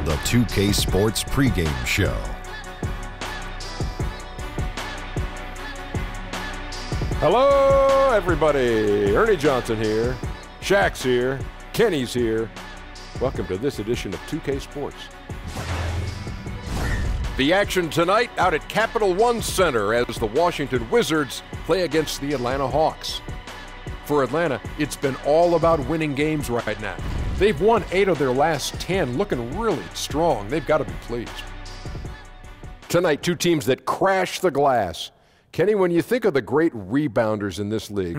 the 2K Sports pregame show. Hello, everybody. Ernie Johnson here. Shaq's here. Kenny's here. Welcome to this edition of 2K Sports. The action tonight out at Capital One Center as the Washington Wizards play against the Atlanta Hawks. For Atlanta, it's been all about winning games right now. They've won 8 of their last 10, looking really strong. They've got to be pleased. Tonight, two teams that crash the glass. Kenny, when you think of the great rebounders in this league,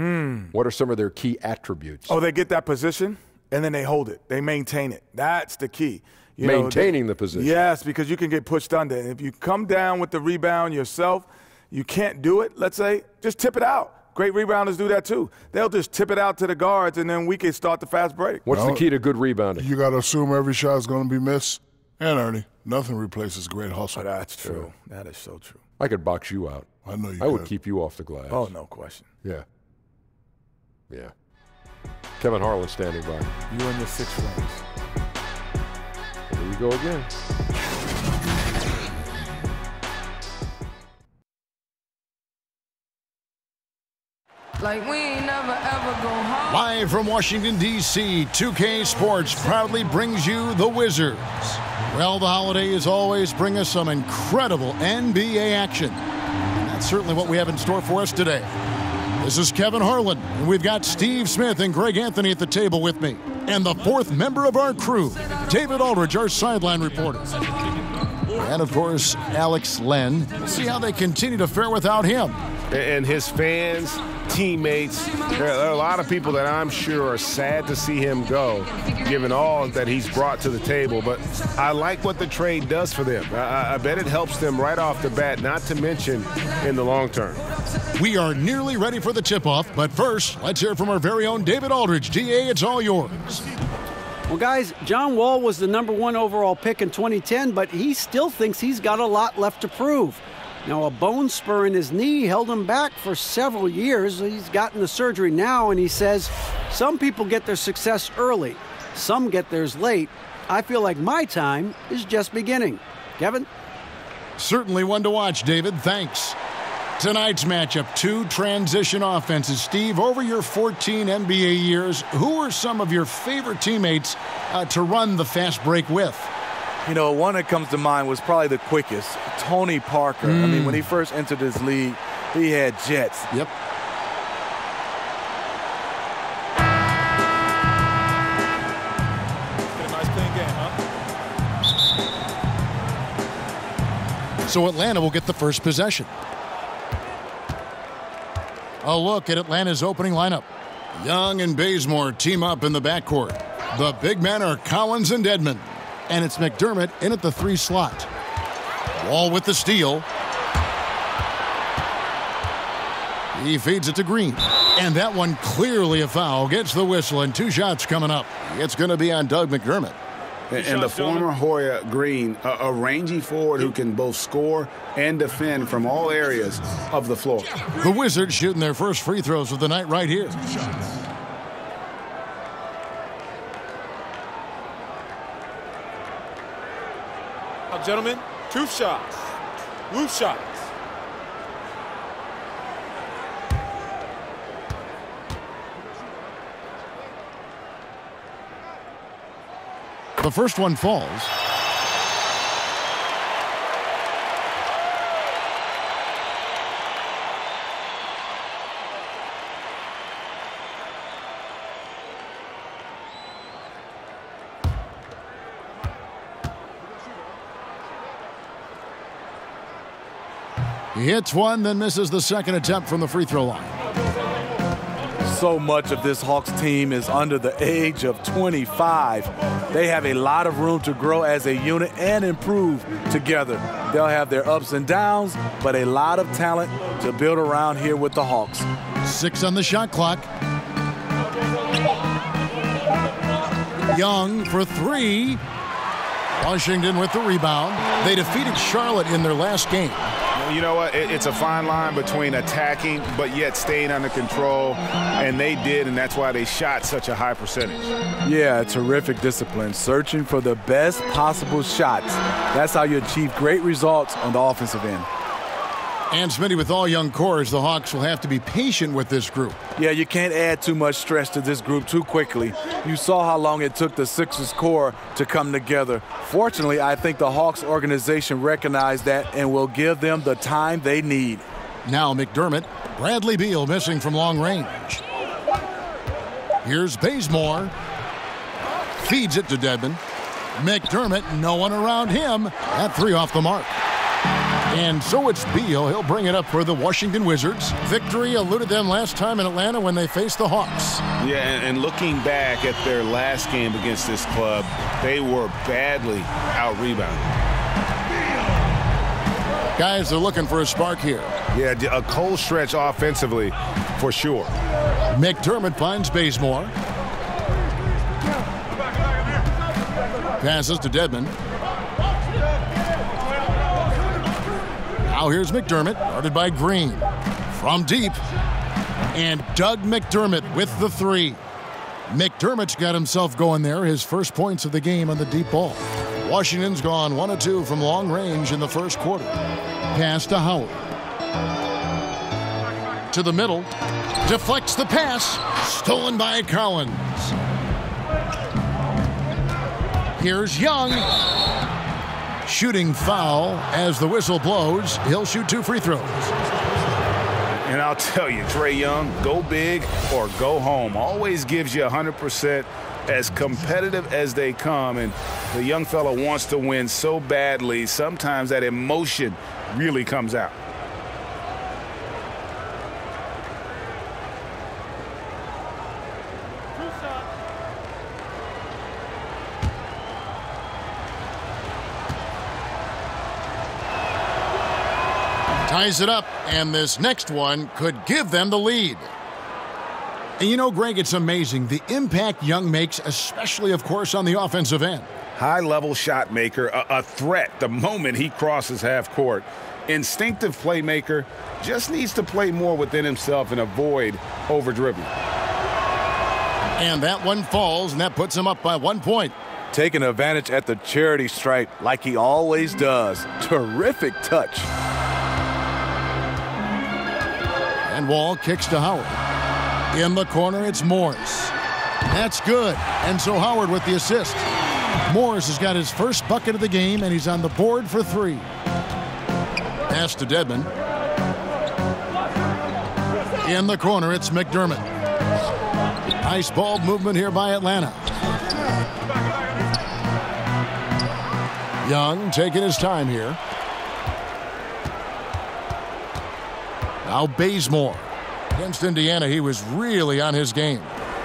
what are some of their key attributes? Oh, they get that position, and then they hold it. They maintain it. That's the key. Maintaining the position. Yes, because you can get pushed under. And if you come down with the rebound yourself, you can't do it, let's say, just tip it out. Great rebounders do that too. They'll just tip it out to the guards, and then we can start the fast break. What's the key to good rebounding? You got to assume every shot is going to be missed. And, Ernie, nothing replaces great hustle. Oh, that's true. That is so true. I could box you out. I know you I would could. keep you off the glass. Oh, no question. Yeah. Yeah. Kevin Harlan standing by. You and your 6 rings. Here we go again. Like we ain't never ever go home. Live from Washington, D.C., 2K Sports proudly brings you the Wizards. Well, the holidays always bring us some incredible NBA action. And that's certainly what we have in store for us today. This is Kevin Harlan, and we've got Steve Smith and Greg Anthony at the table with me. And the 4th member of our crew, David Aldridge, our sideline reporter. And, of course, Alex Len. We'll see how they continue to fare without him. And his fans, teammates, there are a lot of people that I'm sure are sad to see him go, given all that he's brought to the table. But I like what the trade does for them. I bet it helps them right off the bat, not to mention in the long term. We are nearly ready for the tip-off, but first, let's hear from our very own David Aldridge. DA, it's all yours. Well, guys, John Wall was the #1 overall pick in 2010, but he still thinks he's got a lot left to prove. Now, a bone spur in his knee held him back for several years. He's gotten the surgery now, and he says, some people get their success early. Some get theirs late. I feel like my time is just beginning. Kevin? Certainly one to watch, David. Thanks. Tonight's matchup, 2 transition offenses. Steve, over your 14 NBA years, who are some of your favorite teammates to run the fast break with? You know, one that comes to mind was probably the quickest, Tony Parker. I mean, when he first entered this league, he had jets. Yep. Nice clean game, huh? So Atlanta will get the first possession. A look at Atlanta's opening lineup. Young and Bazemore team up in the backcourt. The big men are Collins and Dedmon. And it's McDermott in at the 3 slot. Wall with the steal. He feeds it to Green. And that one clearly a foul. Gets the whistle, and 2 shots coming up. It's going to be on Doug McDermott. And the former Hoya Green, a rangy forward who can both score and defend from all areas of the floor. The Wizards shooting their first free throws of the night right here. Gentlemen, 2 shots. Roof shots. The first one falls. He hits one, then misses the second attempt from the free throw line. So much of this Hawks team is under the age of 25. They have a lot of room to grow as a unit and improve together. They'll have their ups and downs, but a lot of talent to build around here with the Hawks. 6 on the shot clock. Young for 3. Washington with the rebound. They defeated Charlotte in their last game. you know what? It's a fine line between attacking but yet staying under control, and they did, and that's why they shot such a high percentage. Yeah, terrific discipline, searching for the best possible shots. That's how you achieve great results on the offensive end. And Smitty, with all young cores, the Hawks will have to be patient with this group. Yeah, you can't add too much stress to this group too quickly. You saw how long it took the Sixers core to come together. Fortunately, I think the Hawks organization recognized that and will give them the time they need. Now McDermott, Bradley Beal missing from long range. Here's Bazemore. Feeds it to Dedmon. McDermott, no one around him. That three off the mark. And so it's Beal. He'll bring it up for the Washington Wizards. Victory eluded them last time in Atlanta when they faced the Hawks. Yeah, and looking back at their last game against this club, they were badly out-rebounded. Guys, they're looking for a spark here. Yeah, a cold stretch offensively for sure. McDermott finds Bazemore. Passes to Dedmon. Now here's McDermott, guarded by Green. From deep. And Doug McDermott with the three. McDermott's got himself going there, his first points of the game on the deep ball. Washington's gone 1 of 2 from long range in the first quarter. Pass to Howard. To the middle. Deflects the pass. Stolen by Collins. Here's Young. Shooting foul as the whistle blows. He'll shoot 2 free throws. And I'll tell you, Trae Young, go big or go home. Always gives you 100%, as competitive as they come. And the young fella wants to win so badly, sometimes that emotion really comes out. Ties it up, and this next one could give them the lead. And you know, Greg, it's amazing the impact Young makes, especially, of course, on the offensive end. High-level shot maker, a threat the moment he crosses half court. Instinctive playmaker, just needs to play more within himself and avoid over-dribbling. And that one falls, and that puts him up by 1 point. Taking advantage at the charity stripe like he always does. Terrific touch. And Wall kicks to Howard. In the corner, it's Morris. That's good. And so Howard with the assist. Morris has got his first bucket of the game, and he's on the board for 3. Pass to Dedmon. In the corner, it's McDermott. Nice ball movement here by Atlanta. Young taking his time here. Now Bazemore. Against Indiana, he was really on his game.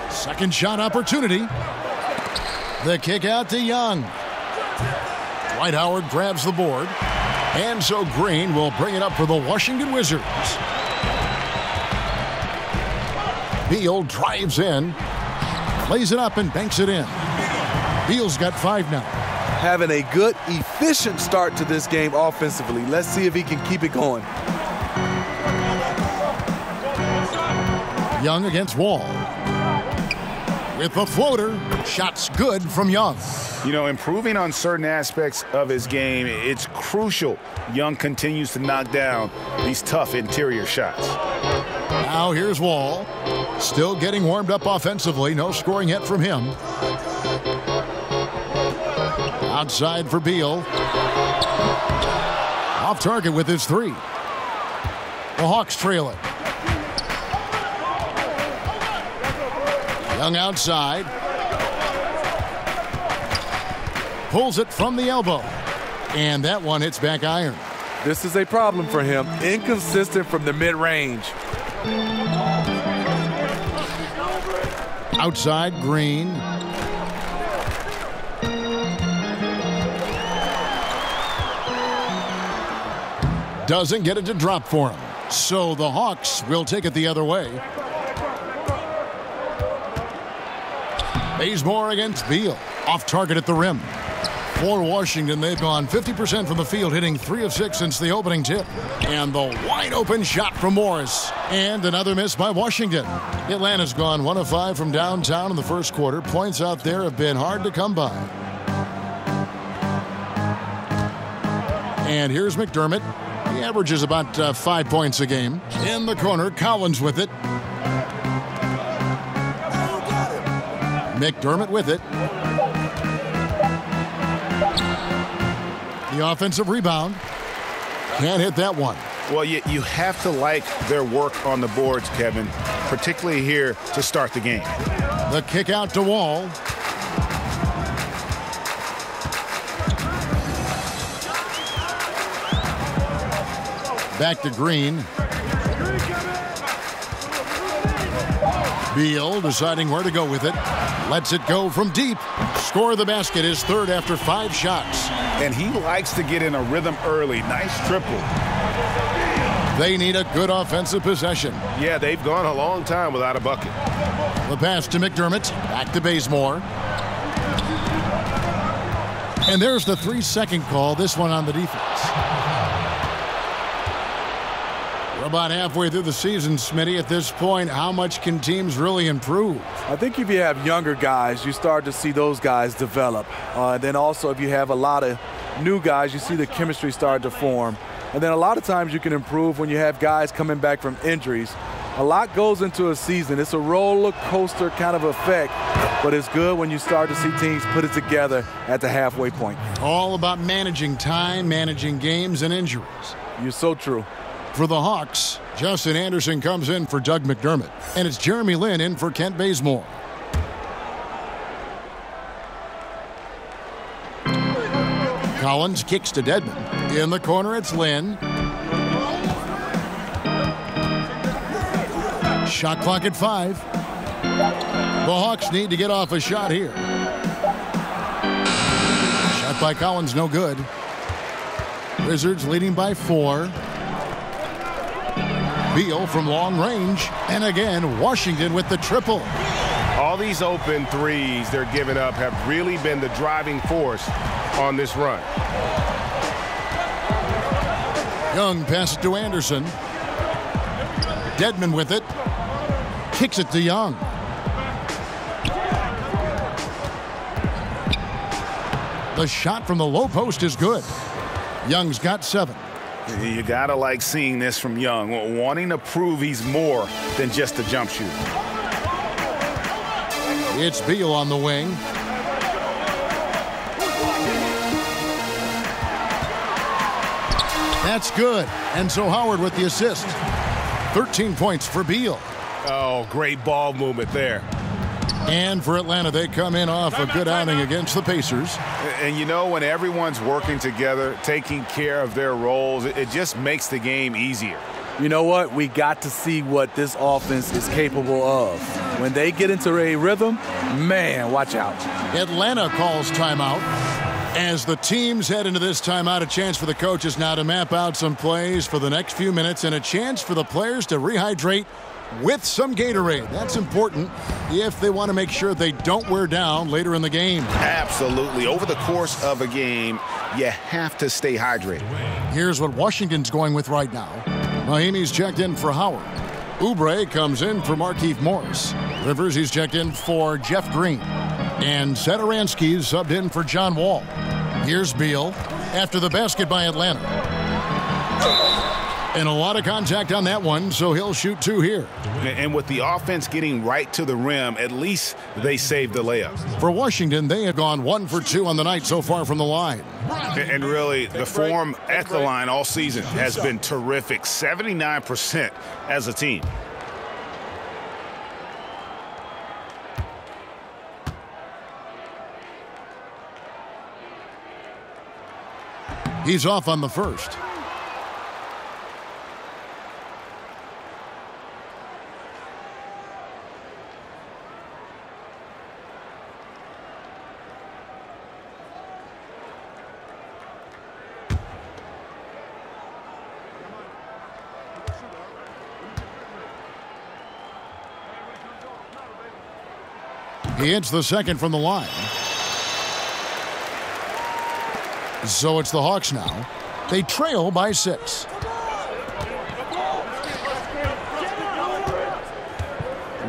Second shot opportunity. The kick out to Young. Dwight Howard grabs the board. And so Green will bring it up for the Washington Wizards. Beal drives in. Plays it up and banks it in. Beal's got 5 now. Having a good, efficient start to this game offensively. Let's see if he can keep it going. Young against Wall. With the floater, shots good from Young. You know, improving on certain aspects of his game, it's crucial Young continues to knock down these tough interior shots. Now here's Wall. Still getting warmed up offensively. No scoring yet from him. Outside for Beal. Off target with his 3. The Hawks trail it. Young outside. Pulls it from the elbow. And that one hits back iron. This is a problem for him. Inconsistent from the mid-range. Outside, Green. Doesn't get it to drop for him. So the Hawks will take it the other way. Bazemore against Beal. Off target at the rim. For Washington, they've gone 50% from the field, hitting 3 of 6 since the opening tip. And the wide-open shot from Morris. And another miss by Washington. Atlanta's gone 1 of 5 from downtown in the first quarter. Points out there have been hard to come by. And here's McDermott. He averages about 5 points a game. In the corner, Collins with it. McDermott with it. The offensive rebound. Can't hit that one. Well, you have to like their work on the boards, Kevin, particularly here to start the game. The kick out to Wall. Back to Green. Beal deciding where to go with it. Lets it go from deep. Score the basket, his third after 5 shots. And he likes to get in a rhythm early. Nice triple. They need a good offensive possession. Yeah, they've gone a long time without a bucket. The pass to McDermott. Back to Bazemore. And there's the 3-second call, this one on the defense. We're about halfway through the season, Smitty. At this point, how much can teams really improve? I think if you have younger guys, you start to see those guys develop. And then also if you have a lot of new guys, you see the chemistry start to form. And then a lot of times you can improve when you have guys coming back from injuries. A lot goes into a season. It's a roller coaster kind of effect, but it's good when you start to see teams put it together at the halfway point. All about managing time, managing games, and injuries. You're so true. For the Hawks, Justin Anderson comes in for Doug McDermott, and it's Jeremy Lin in for Kent Bazemore. Collins kicks to Dedmon. In the corner, it's Lin. Shot clock at 5. The Hawks need to get off a shot here. Shot by Collins, no good. Wizards leading by 4. Beal from long range. And again, Washington with the triple. All these open threes they're giving up have really been the driving force on this run. Young passes to Anderson. Dedmon with it. Kicks it to Young. The shot from the low post is good. Young's got 7. You gotta like seeing this from Young, wanting to prove he's more than just a jump shooter. It's Beal on the wing. That's good. And so Howard with the assist. 13 points for Beal. Oh, great ball movement there. And for Atlanta, they come in off a good outing against the Pacers. And you know, when everyone's working together, taking care of their roles, it just makes the game easier. You know what? We got to see what this offense is capable of. When they get into a rhythm, man, watch out. Atlanta calls timeout. As the teams head into this timeout, a chance for the coaches now to map out some plays for the next few minutes and a chance for the players to rehydrate with some Gatorade. That's important if they want to make sure they don't wear down later in the game. Absolutely. Over the course of a game, you have to stay hydrated. Here's what Washington's going with right now. Mahimi's checked in for Howard. Oubre comes in for Markieff Morris. Rivers, he's checked in for Jeff Green. And Satoransky's subbed in for John Wall. Here's Beal after the basket by Atlanta. And a lot of contact on that one, so he'll shoot 2 here. And with the offense getting right to the rim, at least they saved the layup. For Washington, they have gone 1 for 2 on the night so far from the line. And really, the form at the line all season has been terrific. 79% as a team. He's off on the first. He hits the second from the line. So it's the Hawks now. They trail by 6.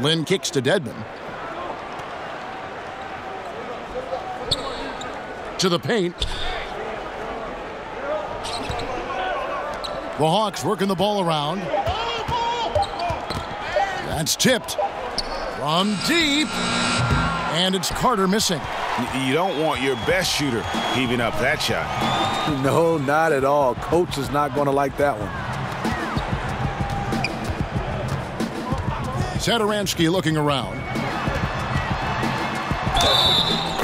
Lynn kicks to Dedmon. To the paint. The Hawks working the ball around. That's tipped from deep. And it's Carter missing. You don't want your best shooter heaving up that shot. No, not at all. Coach is not going to like that one. Satoransky looking around.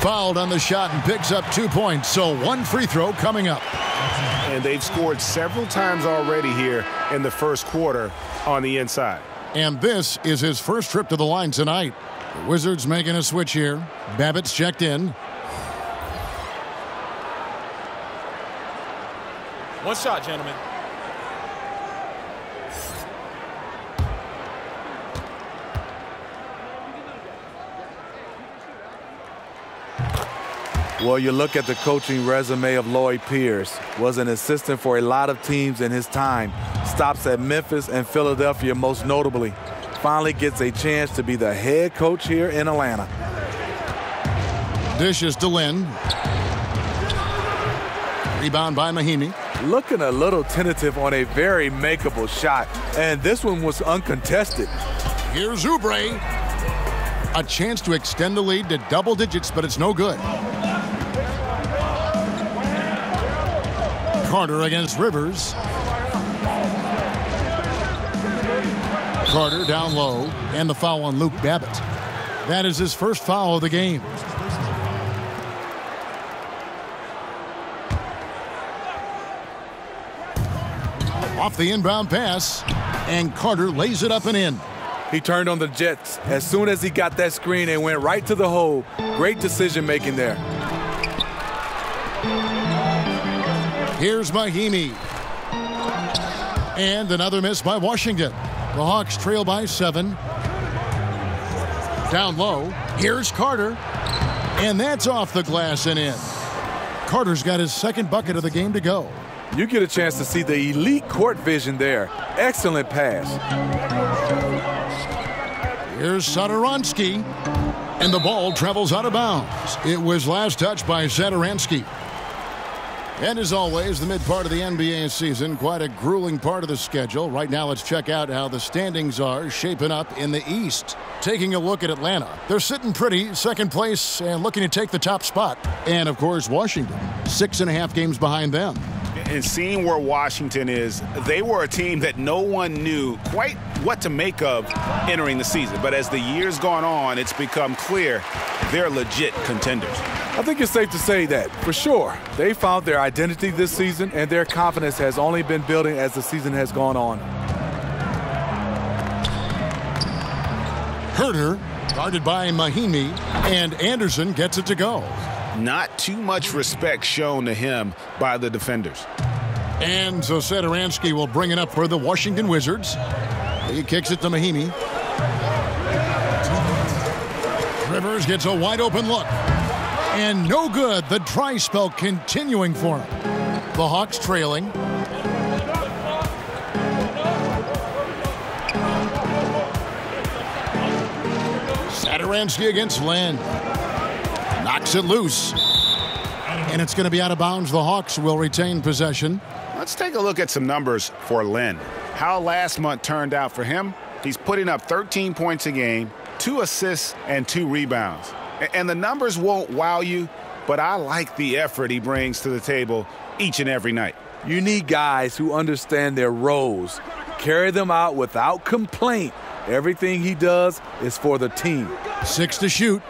Fouled on the shot and picks up 2 points. So 1 free throw coming up. And they've scored several times already here in the first quarter on the inside. And this is his first trip to the line tonight. The Wizards making a switch here. Babbitt's checked in. One shot, gentlemen. Well, you look at the coaching resume of Lloyd Pierce. Was an assistant for a lot of teams in his time. Stops at Memphis and Philadelphia most notably. Finally gets a chance to be the head coach here in Atlanta. Dishes to Lynn. Rebound by Mahinmi. Looking a little tentative on a very makeable shot. And this one was uncontested. Here's Oubre. A chance to extend the lead to double digits, but it's no good. Carter against Rivers. Carter down low, and the foul on Luke Babbitt. That is his first foul of the game. Off the inbound pass, and Carter lays it up and in. He turned on the Jets. As soon as he got that screen and went right to the hole. Great decision making there. Here's Mahinmi. And another miss by Washington. The Hawks trail by 7. Down low. Here's Carter. And that's off the glass and in. Carter's got his second bucket of the game to go. You get a chance to see the elite court vision there. Excellent pass. Here's Satoransky. And the ball travels out of bounds. It was last touched by Satoransky. And as always, the mid part of the NBA season, quite a grueling part of the schedule. Right now, let's check out how the standings are shaping up in the East. Taking a look at Atlanta. They're sitting pretty, second place, and looking to take the top spot. And, of course, Washington, 6.5 games behind them. And seeing where Washington is, they were a team that no one knew quite what to make of entering the season. But as the year's gone on, it's become clear they're legit contenders. I think it's safe to say that, for sure. They found their identity this season, and their confidence has only been building as the season has gone on. Herter, guarded by Mahinmi, and Anderson gets it to go. Not too much respect shown to him by the defenders. And so Satoransky will bring it up for the Washington Wizards. He kicks it to Mahinmi. Rivers gets a wide open look. And no good. The dry spell continuing for him. The Hawks trailing. Satoransky against Lynn. Knocks it loose. And it's going to be out of bounds. The Hawks will retain possession. Let's take a look at some numbers for Lynn. How last month turned out for him. He's putting up 13 points a game, 2 assists, and 2 rebounds. And the numbers won't wow you, but I like the effort he brings to the table each and every night. You need guys who understand their roles, carry them out without complaint. Everything he does is for the team. 6 to shoot.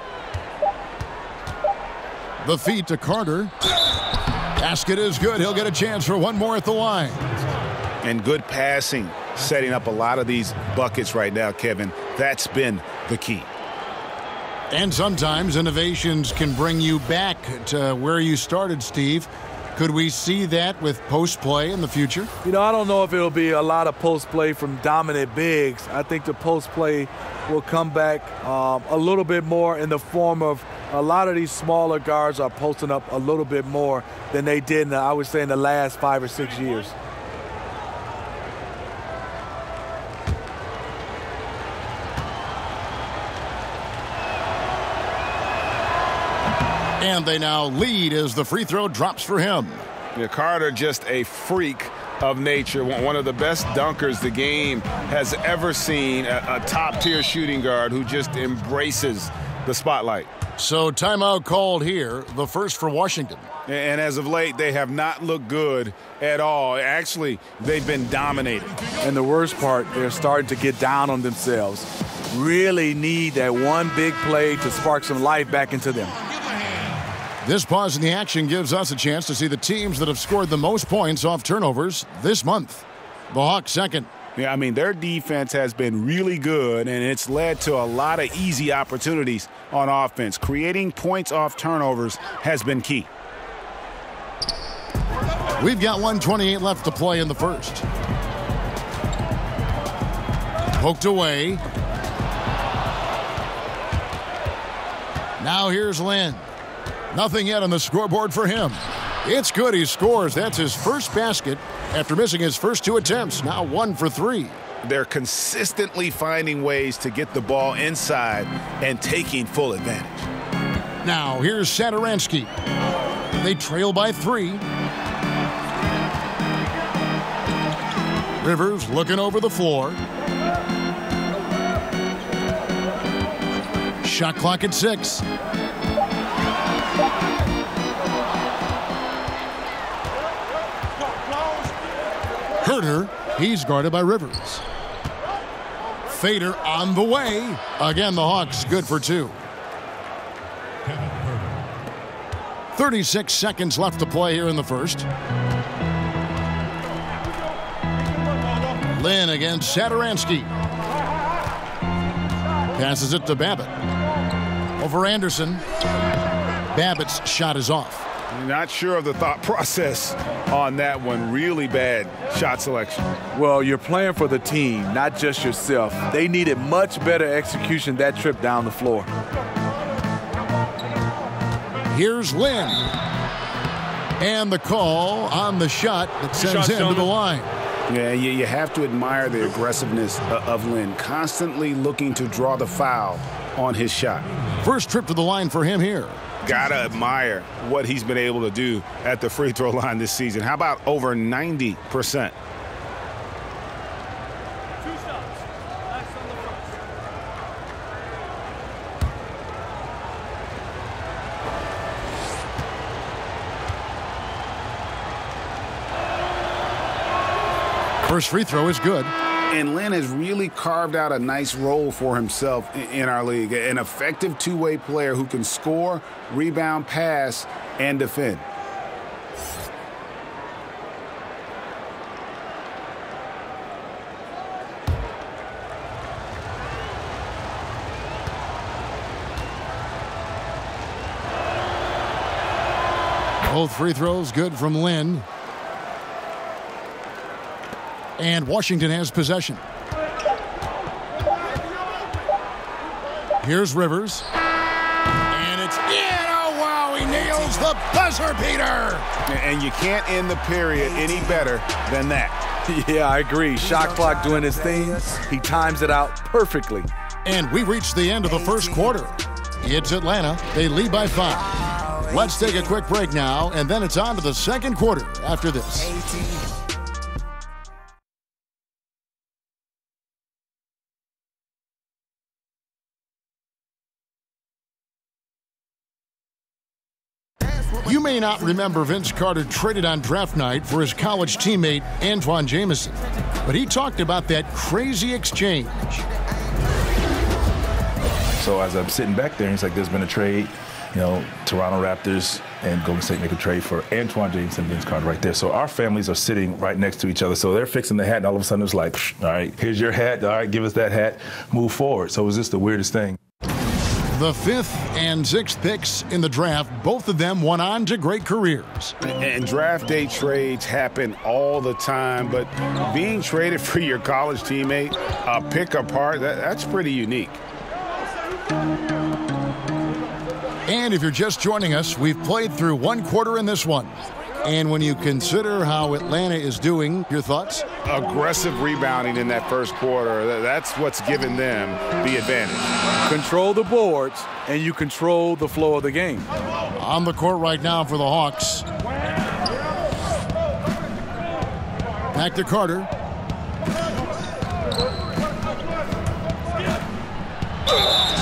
The feed to Carter. Basket is good. He'll get a chance for one more at the line. And good passing, setting up a lot of these buckets right now, Kevin. That's been the key. And sometimes innovations can bring you back to where you started, Steve. Could we see that with post play in the future? You know, I don't know if it'll be a lot of post play from dominant bigs. I think the post play will come back a little bit more in the form of A lot of these smaller guards are posting up a little bit more than they did, I would say, in the last 5 or 6 years. And they now lead as the free throw drops for him. Yeah, Carter, just a freak of nature, one of the best dunkers the game has ever seen, a top-tier shooting guard who just embraces the spotlight. So timeout called here, the first for Washington. And as of late, they have not looked good at all. Actually, they've been dominated. And the worst part, they're starting to get down on themselves. Really need that one big play to spark some life back into them. This pause in the action gives us a chance to see the teams that have scored the most points off turnovers this month. The Hawks second. Yeah, I mean, their defense has been really good, and it's led to a lot of easy opportunities on offense. Creating points off turnovers has been key. We've got 1:28 left to play in the first. Poked away. Now here's Lynn. Nothing yet on the scoreboard for him. It's good. He scores. That's his first basket after missing his first 2 attempts. Now 1 for 3. They're consistently finding ways to get the ball inside and taking full advantage. Now here's Satoransky. They trail by 3. Rivers looking over the floor. Shot clock at 6. Herter, he's guarded by Rivers. Fader on the way. Again, the Hawks good for 2. 36 seconds left to play here in the first. Lynn against Satoransky. Passes it to Babbitt. Over Anderson. Babbitt's shot is off. Not sure of the thought process on that one. Really bad shot selection. Well, you're playing for the team, not just yourself. They needed much better execution that trip down the floor. Here's Lynn. And the call on the shot that sends him to the line. Yeah, you have to admire the aggressiveness of Lynn, constantly looking to draw the foul on his shot. First trip to the line for him here. Gotta admire what he's been able to do at the free throw line this season. How about over 90%? First free throw is good. And Lynn has really carved out a nice role for himself in our league. An effective two-way player who can score, rebound, pass, and defend. Both free throws good from Lynn. And Washington has possession. Here's Rivers. And it's in. Oh, wow, he nails the buzzer beater. And you can't end the period any better than that. Yeah, I agree. Shot clock doing his thing. He times it out perfectly. And we reached the end of the first quarter. It's Atlanta. They lead by 5. Let's take a quick break now, and then it's on to the second quarter after this. You may not remember Vince Carter traded on draft night for his college teammate Antoine Jamison, but he talked about that crazy exchange. So as I'm sitting back there, he's like, there's been a trade, Toronto Raptors and Golden State make a trade for Antoine Jamison and Vince Carter right there. So our families are sitting right next to each other. So they're fixing the hat, and all of a sudden it's like, all right, here's your hat. All right, give us that hat. Move forward. So it was just the weirdest thing. The 5th and 6th picks in the draft, both of them went on to great careers. And draft day trades happen all the time, but being traded for your college teammate, a pick apart, that's pretty unique. And if you're just joining us, we've played through one quarter in this one. And when you consider how Atlanta is doing, your thoughts? Aggressive rebounding in that first quarter. That's what's given them the advantage. Control the boards, and you control the flow of the game. On the court right now for the Hawks. Back to Carter.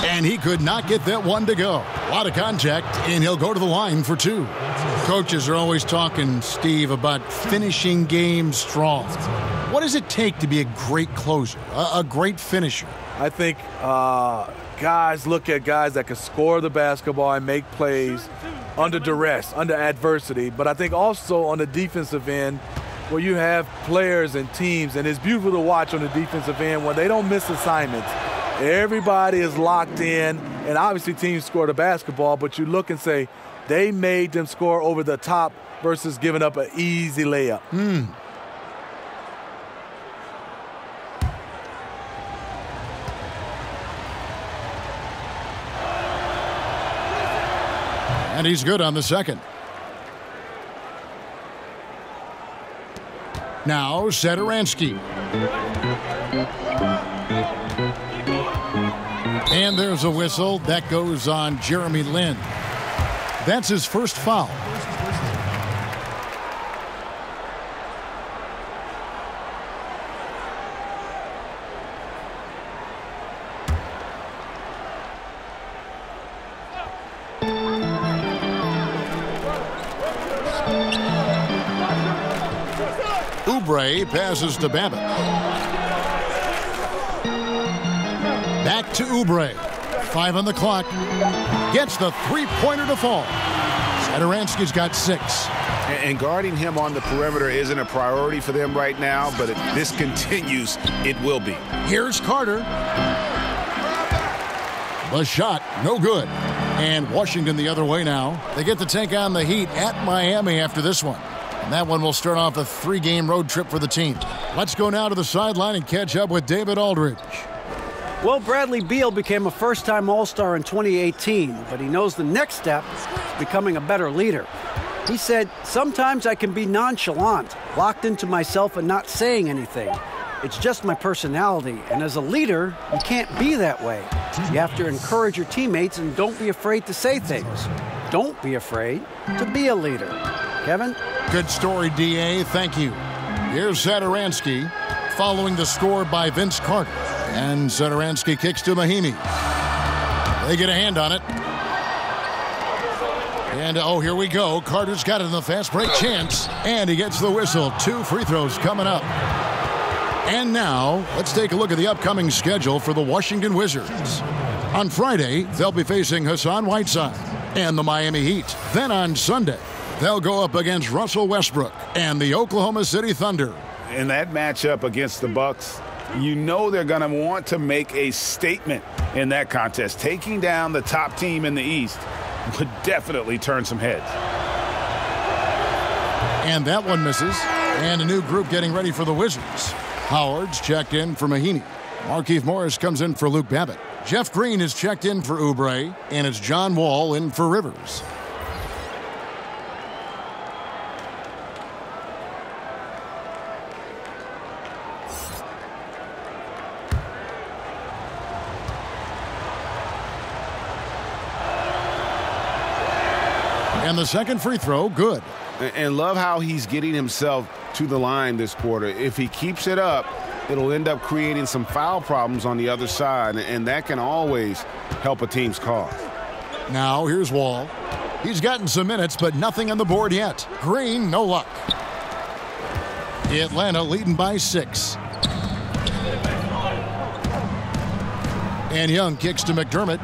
And he could not get that one to go. A lot of contact, and he'll go to the line for two. Coaches are always talking, Steve, about finishing games strong. What does it take to be a great closer, a great finisher? I think guys look at guys that can score the basketball and make plays under duress, under adversity. But I think also on the defensive end, where you have players and teams, and it's beautiful to watch on the defensive end when they don't miss assignments. Everybody is locked in, and obviously teams score the basketball, but you look and say, they made them score over the top versus giving up an easy layup. And he's good on the second. Now, Satoransky. And there's a whistle. That goes on Jeremy Lin. That's his first foul. Oubre passes to Babbitt. Back to Oubre. 5 on the clock. Gets the three-pointer to fall. Satoransky's got 6. And guarding him on the perimeter isn't a priority for them right now, but if this continues, it will be. Here's Carter. The shot, no good. And Washington the other way now. They get to take on the Heat at Miami after this one. And that one will start off a 3-game road trip for the team. Let's go now to the sideline and catch up with David Aldridge. Well, Bradley Beal became a first-time All-Star in 2018, but he knows the next step is becoming a better leader. He said, sometimes I can be nonchalant, locked into myself and not saying anything. It's just my personality, and as a leader, you can't be that way. You have to encourage your teammates and don't be afraid to say things. Don't be afraid to be a leader. Kevin? Good story, D.A. Thank you. Here's Satoransky following the score by Vince Carter. And Satoransky kicks to Mahimi. They get a hand on it. And, oh, here we go. Carter's got it in the fast break chance. And he gets the whistle. 2 free throws coming up. And now, let's take a look at the upcoming schedule for the Washington Wizards. On Friday, they'll be facing Hassan Whiteside and the Miami Heat. Then on Sunday, they'll go up against Russell Westbrook and the Oklahoma City Thunder. In that matchup against the Bucks, you know they're going to want to make a statement in that contest. Taking down the top team in the East would definitely turn some heads. And that one misses. And a new group getting ready for the Wizards. Howard's checked in for Mahinmi. Markieff Morris comes in for Luke Babbitt. Jeff Green is checked in for Oubre. And it's John Wall in for Rivers. And the second free throw, good. And love how he's getting himself to the line this quarter. If he keeps it up, it'll end up creating some foul problems on the other side, and that can always help a team's cause. Now here's Wall. He's gotten some minutes, but nothing on the board yet. Green, no luck. Atlanta leading by 6. And Young kicks to McDermott.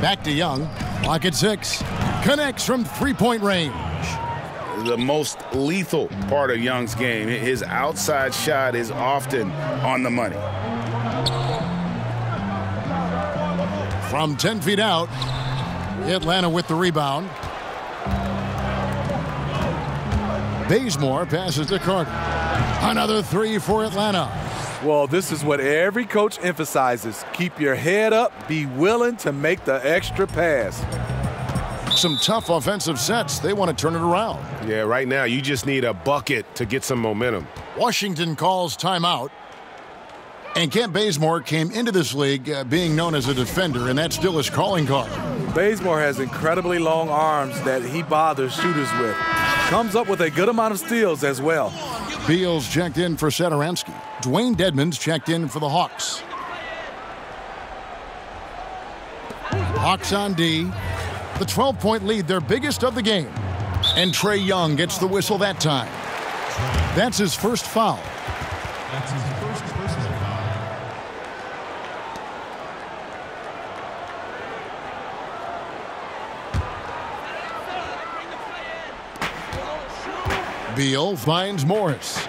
Back to Young. Clock at 6. Connects from three-point range. The most lethal part of Young's game. His outside shot is often on the money. From 10 feet out, Atlanta with the rebound. Bazemore passes to Carter. Another 3 for Atlanta. Well, this is what every coach emphasizes. Keep your head up. Be willing to make the extra pass. Some tough offensive sets. They want to turn it around. Yeah, right now you just need a bucket to get some momentum. Washington calls timeout. And Kent Bazemore came into this league being known as a defender, and that's still his calling card. Bazemore has incredibly long arms that he bothers shooters with. Comes up with a good amount of steals as well. Beals checked in for Satoransky. Dwayne Dedmon's checked in for the Hawks. Hawks on D. The 12-point lead, their biggest of the game. And Trae Young gets the whistle that time. That's his first foul. That's his first personal foul. Beal finds Morris.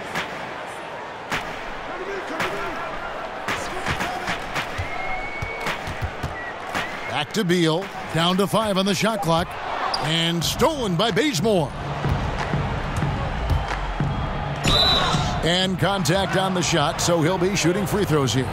Back to Beal. Down to 5 on the shot clock. And stolen by Bazemore. And contact on the shot, so he'll be shooting free throws here.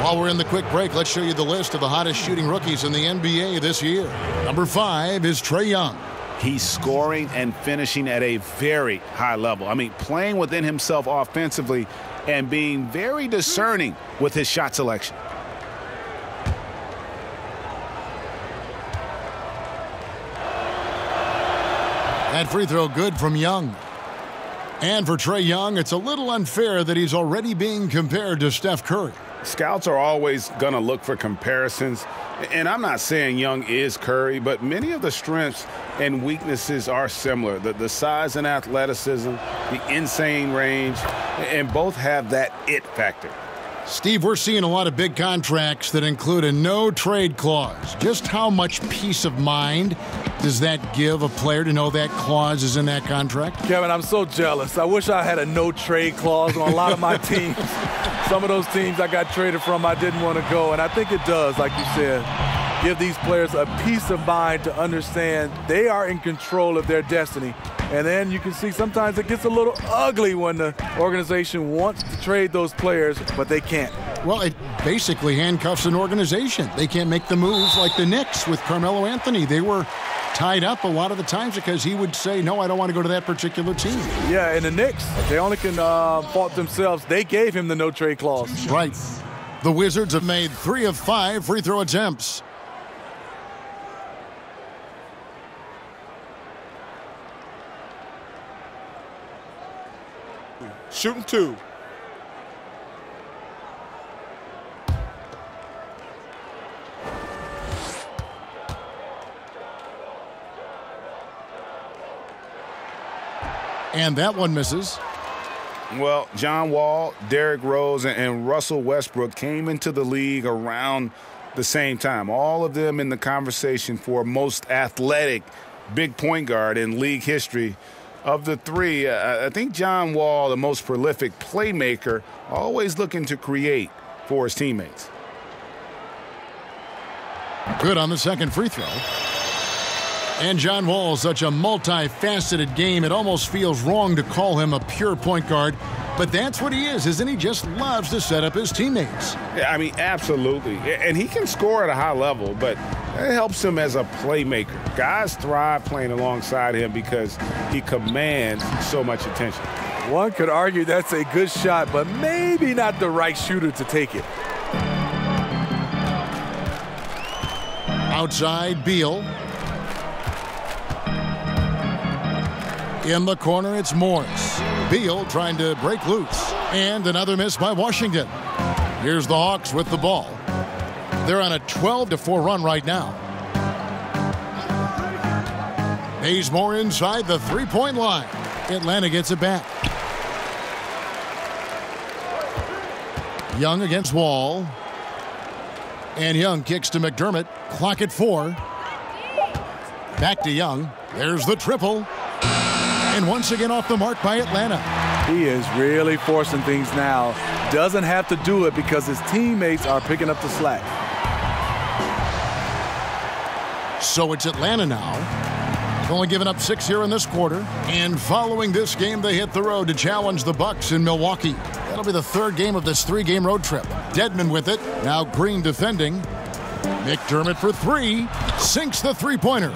While we're in the quick break, let's show you the list of the hottest shooting rookies in the NBA this year. Number 5 is Trae Young. He's scoring and finishing at a very high level. I mean, playing within himself offensively and being very discerning with his shot selection. That free throw good from Young. And for Trae Young, it's a little unfair that he's already being compared to Steph Curry. Scouts are always going to look for comparisons. And I'm not saying Young is Curry, but many of the strengths and weaknesses are similar. The size and athleticism, the insane range, and both have that it factor. Steve, we're seeing a lot of big contracts that include a no-trade clause. Just how much peace of mind does that give a player to know that clause is in that contract? Kevin, I'm so jealous. I wish I had a no-trade clause on a lot of my teams. Some of those teams I got traded from, I didn't want to go, and I think it does, like you said, give these players a peace of mind to understand they are in control of their destiny. And then you can see sometimes it gets a little ugly when the organization wants to trade those players, but they can't. Well, it basically handcuffs an organization. They can't make the moves like the Knicks with Carmelo Anthony. They were tied up a lot of the times because he would say, no, I don't want to go to that particular team. Yeah, and the Knicks, they only can fault themselves. They gave him the no-trade clause. Right. The Wizards have made 3 of 5 free throw attempts. Shooting 2. And that one misses. Well, John Wall, Derrick Rose, and Russell Westbrook came into the league around the same time. All of them in the conversation for most athletic big point guard in league history. Of the three, I think John Wall, the most prolific playmaker, always looking to create for his teammates. Good on the second free throw. And John Wall, such a multifaceted game, it almost feels wrong to call him a pure point guard. But that's what he is, isn't he? Just loves to set up his teammates. Yeah, I mean, absolutely. And he can score at a high level, but it helps him as a playmaker. Guys thrive playing alongside him because he commands so much attention. One could argue that's a good shot, but maybe not the right shooter to take it. Outside, Beal. In the corner, it's Morris. Beal trying to break loose. And another miss by Washington. Here's the Hawks with the ball. They're on a 12-4 run right now. Bazemore inside the three-point line. Atlanta gets it back. Young against Wall. And Young kicks to McDermott. Clock at 4. Back to Young. There's the triple. And once again off the mark by Atlanta. He is really forcing things now. Doesn't have to do it because his teammates are picking up the slack. So it's Atlanta now. They've only given up 6 here in this quarter. And following this game, they hit the road to challenge the Bucks in Milwaukee. That'll be the third game of this 3-game road trip. Dedmon with it. Now Green defending. McDermott for 3. Sinks the three-pointer.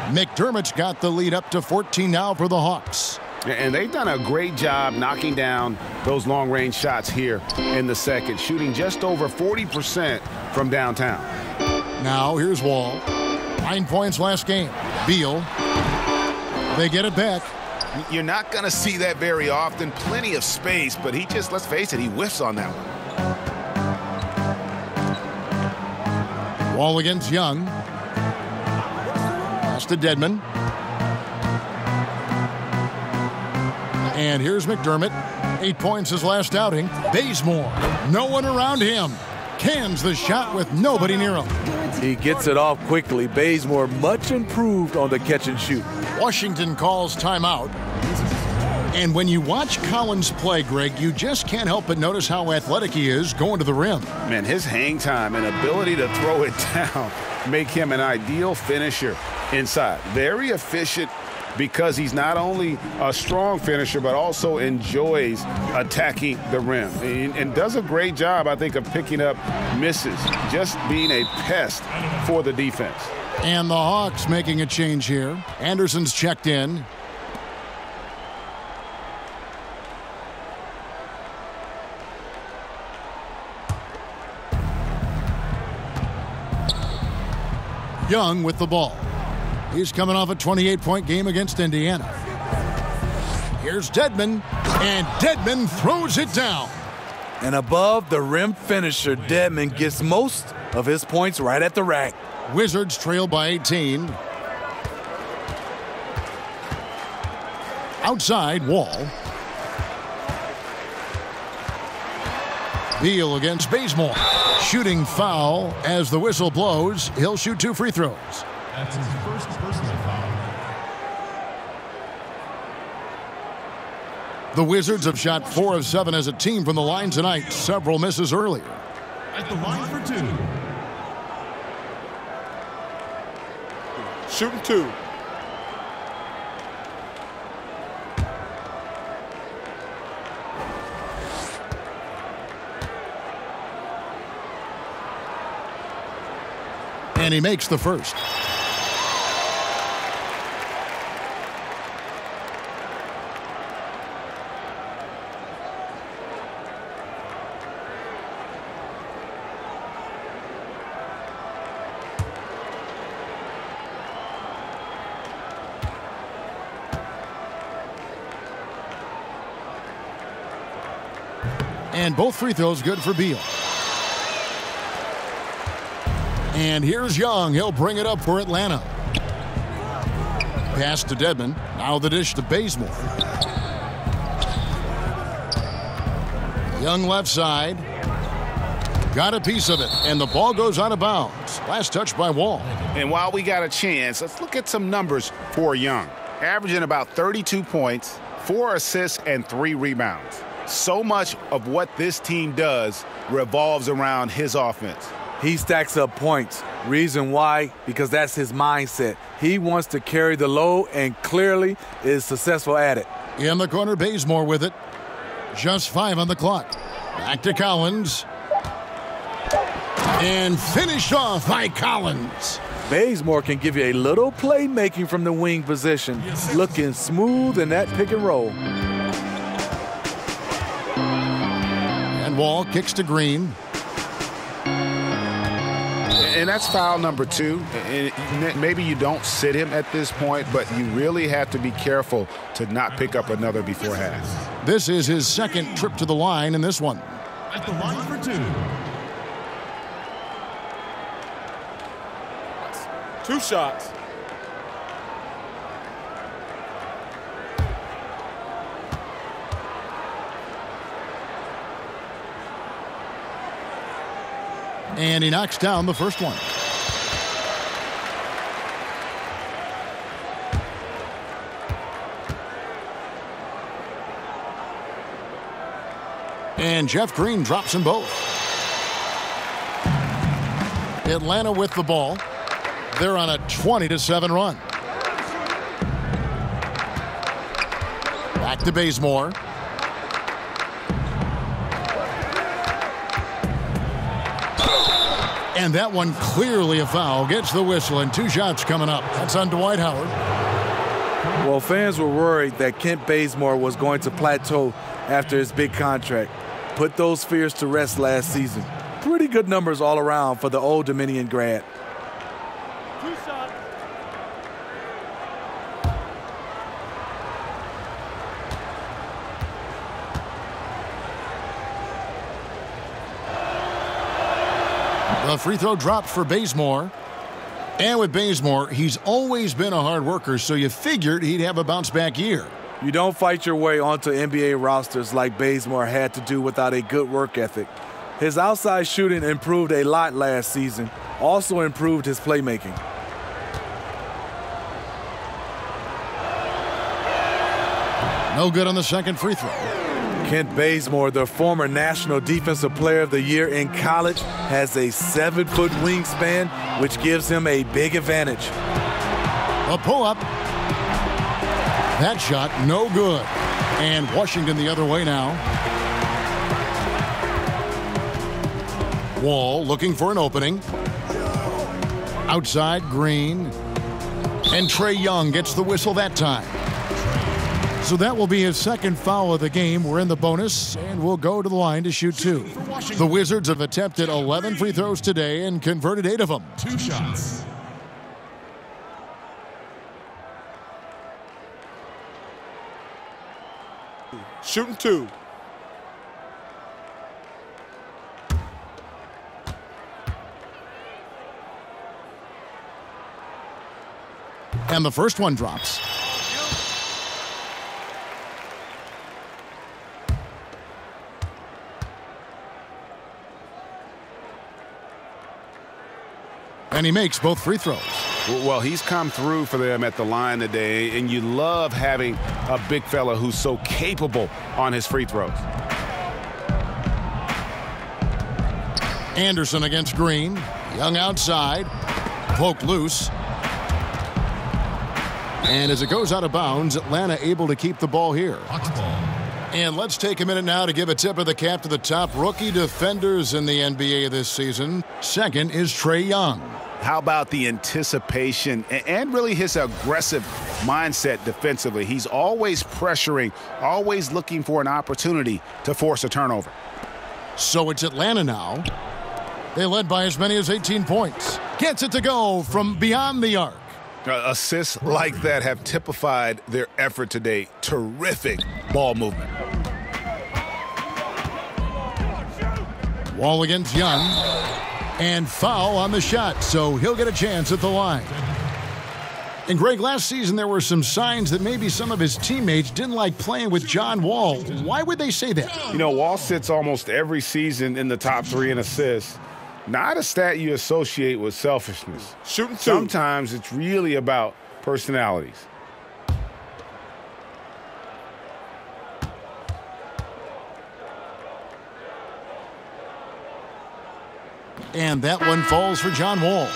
McDermott's got the lead up to 14 now for the Hawks. And they've done a great job knocking down those long-range shots here in the second, shooting just over 40% from downtown. Now here's Wall. 9 points last game. Beal. They get it back. You're not going to see that very often. Plenty of space, but he just, let's face it, he whiffs on that one. Wall against Young. Pass to Dedmon. And here's McDermott. 8 points his last outing. Bazemore. No one around him. Cans the shot with nobody near him. He gets it off quickly. Bazemore much improved on the catch and shoot. Washington calls timeout. And when you watch Collins play, Greg, you just can't help but notice how athletic he is going to the rim. Man, his hang time and ability to throw it down make him an ideal finisher inside. Very efficient because he's not only a strong finisher but also enjoys attacking the rim and does a great job, I think, of picking up misses, just being a pest for the defense. And the Hawks making a change here. Anderson's checked in. Young with the ball. He's coming off a 28-point game against Indiana. Here's Dedmon, and Dedmon throws it down. And above the rim finisher, Dedmon gets most of his points right at the rack. Wizards trail by 18. Outside, Wall. Beal against Bazemore. Shooting foul as the whistle blows. He'll shoot 2 free throws. That's his first personal foul. The Wizards have shot 4 of 7 as a team from the line tonight. Several misses earlier. At the line for 2. Shooting 2. And he makes the first. And both free throws good for Beal. And here's Young. He'll bring it up for Atlanta. Pass to Dedmon. Now the dish to Bazemore. Young left side. Got a piece of it. And the ball goes out of bounds. Last touch by Wall. And while we got a chance, let's look at some numbers for Young. Averaging about 32 points, 4 assists, and 3 rebounds. So much of what this team does revolves around his offense. He stacks up points. Reason why? Because that's his mindset. He wants to carry the load and clearly is successful at it. In the corner, Bazemore with it. Just 5 on the clock. Back to Collins. And finished off by Collins. Bazemore can give you a little playmaking from the wing position. Looking smooth in that pick and roll. And Wall kicks to Green. And that's foul number 2. And maybe you don't sit him at this point, but you really have to be careful to not pick up another before half. This is his second trip to the line in this one. At the line for 2. 2 shots. And he knocks down the first one. And Jeff Green drops them both. Atlanta with the ball. They're on a 20-7 run. Back to Bazemore. And that one clearly a foul. Gets the whistle, and 2 shots coming up. That's on Dwight Howard. Well, fans were worried that Kent Bazemore was going to plateau after his big contract. Put those fears to rest last season. Pretty good numbers all around for the Old Dominion grad. 2 shots. The free throw dropped for Bazemore. And with Bazemore, he's always been a hard worker, so you figured he'd have a bounce-back year. You don't fight your way onto NBA rosters like Bazemore had to do without a good work ethic. His outside shooting improved a lot last season, also improved his playmaking. No good on the second free throw. Kent Bazemore, the former National Defensive Player of the Year in college, has a 7-foot wingspan, which gives him a big advantage. A pull-up. That shot, no good. And Washington the other way now. Wall looking for an opening. Outside, Green. And Trae Young gets the whistle that time. So that will be his second foul of the game. We're in the bonus, and we'll go to the line to shoot 2. The Wizards have attempted 11 free throws today and converted 8 of them. 2 shots. Shooting 2. And the first one drops. And he makes both free throws. Well, he's come through for them at the line today, and you love having a big fella who's so capable on his free throws. Anderson against Green. Young outside. Poked loose. And as it goes out of bounds, Atlanta able to keep the ball here. And let's take a minute now to give a tip of the cap to the top rookie defenders in the NBA this season. Second is Trae Young. How about the anticipation and really his aggressive mindset defensively? He's always pressuring, always looking for an opportunity to force a turnover. So it's Atlanta now. They led by as many as 18 points. Gets it to go from beyond the arc. Assists like that have typified their effort today. Terrific ball movement. Wall against Young. And foul on the shot, so he'll get a chance at the line. And Greg, last season there were some signs that maybe some of his teammates didn't like playing with John Wall. Why would they say that? You know, Wall sits almost every season in the top 3 in assists. Not a stat you associate with selfishness. Shooting 2. Sometimes it's really about personalities. And that one falls for John Wall.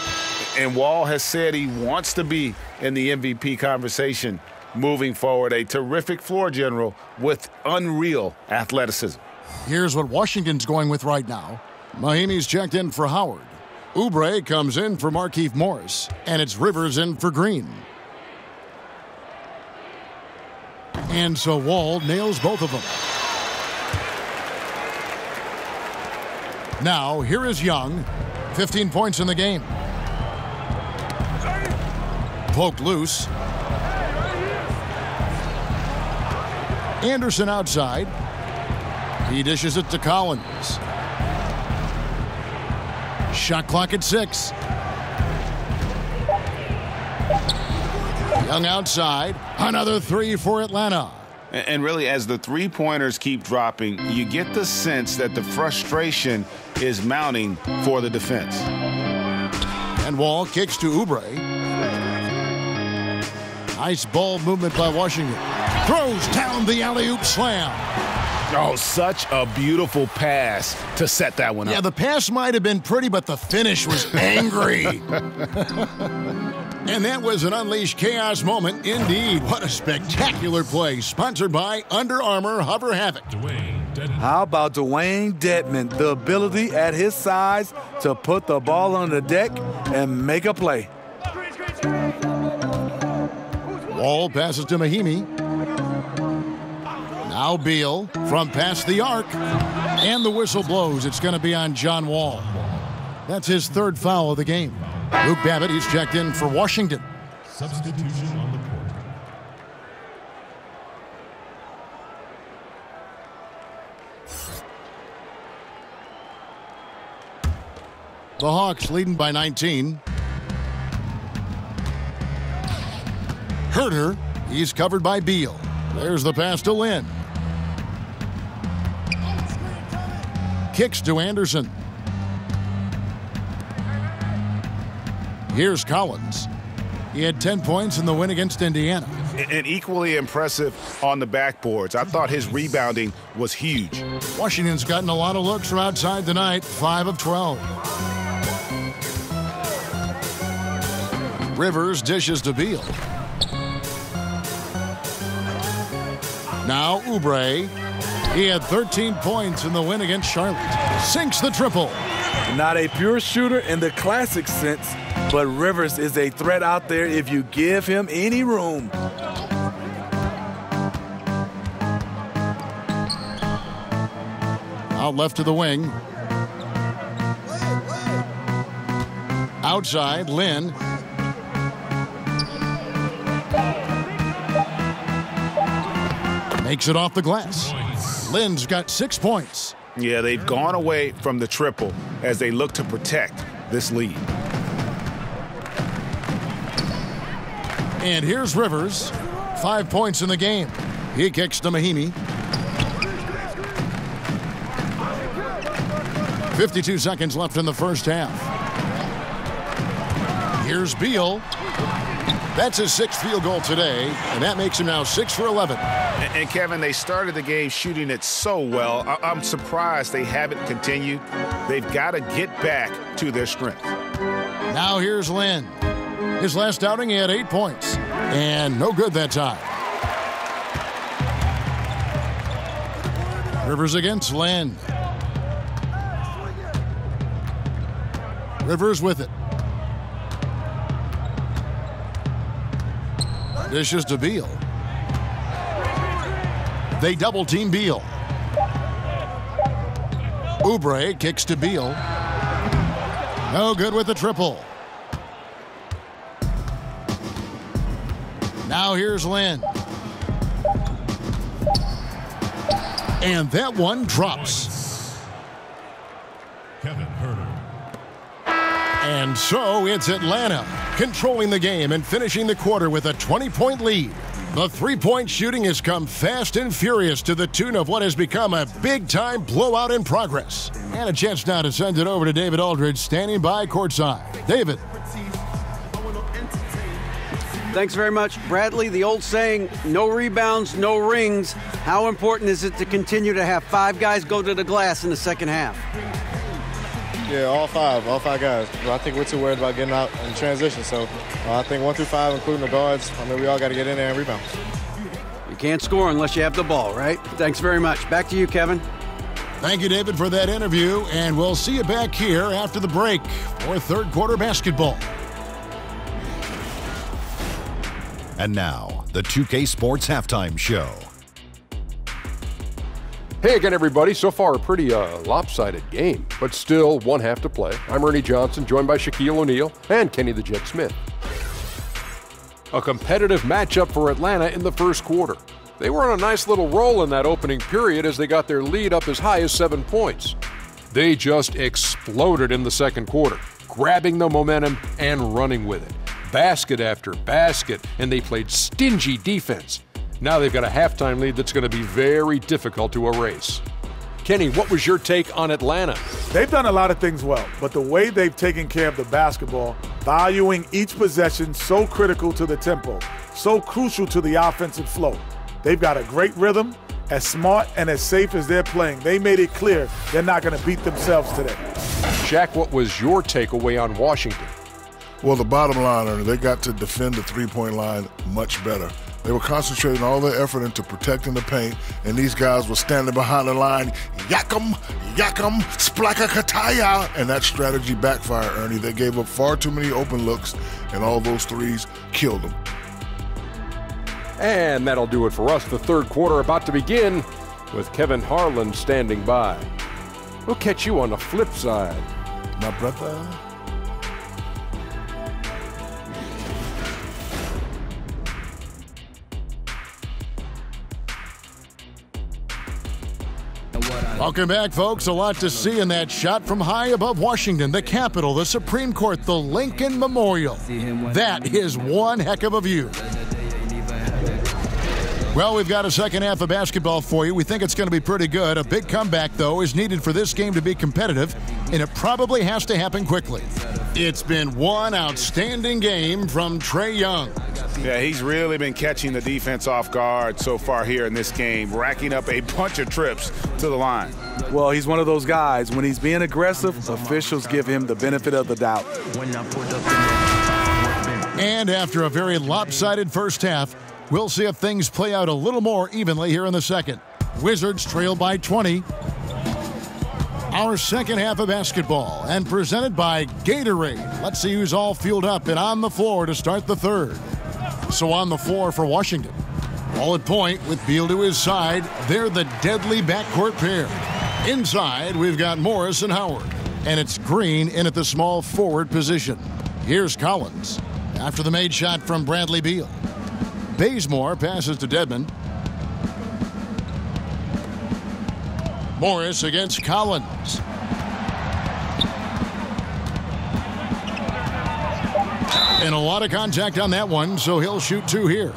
And Wall has said he wants to be in the MVP conversation moving forward. A terrific floor general with unreal athleticism. Here's what Washington's going with right now. Mahimi's checked in for Howard. Oubre comes in for Markieff Morris. And it's Rivers in for Green. And so Wall nails both of them. Now, here is Young. 15 points in the game. Poked loose. Anderson outside. He dishes it to Collins. Shot clock at 6. Young outside. Another 3 for Atlanta. And really, as the three-pointers keep dropping, you get the sense that the frustration is mounting for the defense. And Wall kicks to Oubre. Nice ball movement by Washington. Throws down the alley-oop slam. Oh, such a beautiful pass to set that one up. Yeah, the pass might have been pretty, but the finish was angry. And that was an Unleash Chaos moment indeed. What a spectacular play. Sponsored by Under Armour Hover Havoc. Dwayne How about Dwayne Dedmon? The ability at his size to put the ball on the deck and make a play. Wall passes to Mahimi. Now Beal from past the arc. And the whistle blows. It's going to be on John Wall. That's his third foul of the game. Luke Babbitt, he's checked in for Washington. Substitution on the court. The Hawks leading by 19. Herter, he's covered by Beal. There's the pass to Lynn. Kicks to Anderson. Here's Collins. He had 10 points in the win against Indiana. And equally impressive on the backboards. I thought his rebounding was huge. Washington's gotten a lot of looks from outside tonight, 5 of 12. Rivers dishes to Beal. Now Oubre. He had 13 points in the win against Charlotte. Sinks the triple. Not a pure shooter in the classic sense, but Rivers is a threat out there if you give him any room. Out left to the wing. Outside, Lynn. Makes it off the glass. Lynn's got 6 points. Yeah, they've gone away from the triple as they look to protect this lead. And here's Rivers. 5 points in the game. He kicks to Mahimi. 52 seconds left in the first half. Here's Beal. That's his 6th field goal today, and that makes him now 6 for 11. And Kevin, they started the game shooting it so well. I'm surprised they haven't continued. They've got to get back to their strength. Now here's Lynn. His last outing, he had 8 points, and no good that time. Rivers against Lynn. Rivers with it. Dishes to Beal. They double team Beal. Oubre kicks to Beal. No good with the triple. Now here's Lynn. And that one drops. Kevin Herter. And so it's Atlanta controlling the game and finishing the quarter with a 20-point lead. The three-point shooting has come fast and furious to the tune of what has become a big-time blowout in progress. And a chance now to send it over to David Aldridge, standing by courtside. David. Thanks very much, Bradley. The old saying, no rebounds, no rings. How important is it to continue to have 5 guys go to the glass in the second half? Yeah, all five guys. I think we're too worried about getting out in transition. So I think 1 through 5, including the guards, we all got to get in there and rebound. You can't score unless you have the ball, right? Thanks very much. Back to you, Kevin. Thank you, David, for that interview. And we'll see you back here after the break for third quarter basketball. And now, the 2K Sports Halftime Show. Hey again, everybody. So far, a pretty lopsided game, but still 1 half to play. I'm Ernie Johnson, joined by Shaquille O'Neal and Kenny the Jet Smith. A competitive matchup for Atlanta in the first quarter. They were on a nice little roll in that opening period as they got their lead up as high as 7 points. They just exploded in the second quarter, grabbing the momentum and running with it. Basket after basket, and they played stingy defense. Now they've got a halftime lead that's going to be very difficult to erase. Kenny, what was your take on Atlanta? They've done a lot of things well, but the way they've taken care of the basketball, valuing each possession, so critical to the tempo, so crucial to the offensive flow. They've got a great rhythm. As smart and as safe as they're playing, they made it clear they're not going to beat themselves today. Shaq, what was your takeaway on Washington? Well, the bottom line, they got to defend the three-point line much better. They were concentrating all their effort into protecting the paint, and these guys were standing behind the line, yak'em, splakakataya, and that strategy backfired, Ernie. They gave up far too many open looks, and all those threes killed them. And that'll do it for us. The third quarter about to begin with Kevin Harlan standing by. We'll catch you on the flip side. My brother. Welcome back, folks. A lot to see in that shot from high above Washington, the Capitol, the Supreme Court, the Lincoln Memorial. That is one heck of a view. Well, we've got a second half of basketball for you. We think it's going to be pretty good. A big comeback, though, is needed for this game to be competitive, and it probably has to happen quickly. It's been one outstanding game from Trae Young. Yeah, he's really been catching the defense off guard so far here in this game, racking up a bunch of trips to the line. Well, he's one of those guys. When he's being aggressive, officials give him the benefit of the doubt. And after a very lopsided first half, we'll see if things play out a little more evenly here in the second. Wizards trail by 20. Our second half of basketball, and presented by Gatorade. Let's see who's all fueled up and on the floor to start the third. So on the floor for Washington. Ball at point with Beal to his side. They're the deadly backcourt pair. Inside, we've got Morris and Howard. And it's Green in at the small forward position. Here's Collins. After the made shot from Bradley Beal. Bazemore passes to Dedmon. Morris against Collins. And a lot of contact on that one, so he'll shoot two here.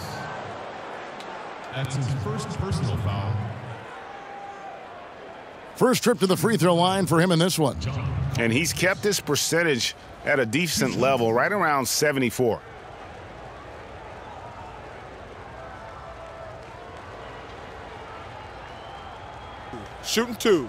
That's his first personal foul. First trip to the free throw line for him in this one. And he's kept this percentage at a decent level, right around 74. Shooting two.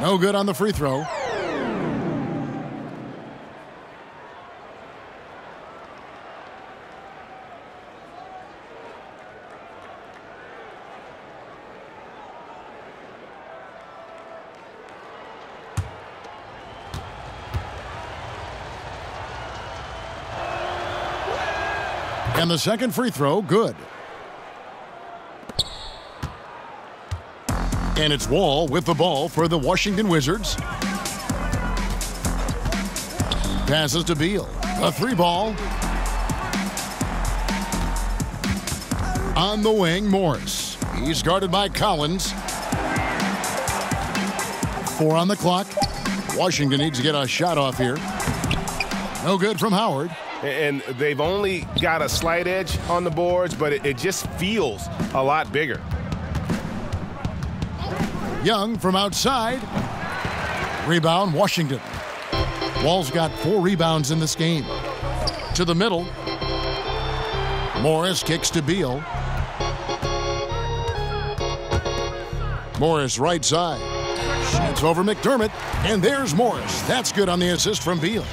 No good on the free throw. And the second free throw, good. And it's Wall with the ball for the Washington Wizards. Passes to Beal. A three ball. On the wing, Morris. He's guarded by Collins. 4 on the clock. Washington needs to get a shot off here. No good from Howard. And they've only got a slight edge on the boards, but it just feels a lot bigger. Young from outside. Rebound, Washington. Wall's got 4 rebounds in this game. To the middle. Morris kicks to Beal. Morris right side. Shoots over McDermott. And there's Morris. That's good on the assist from Beal.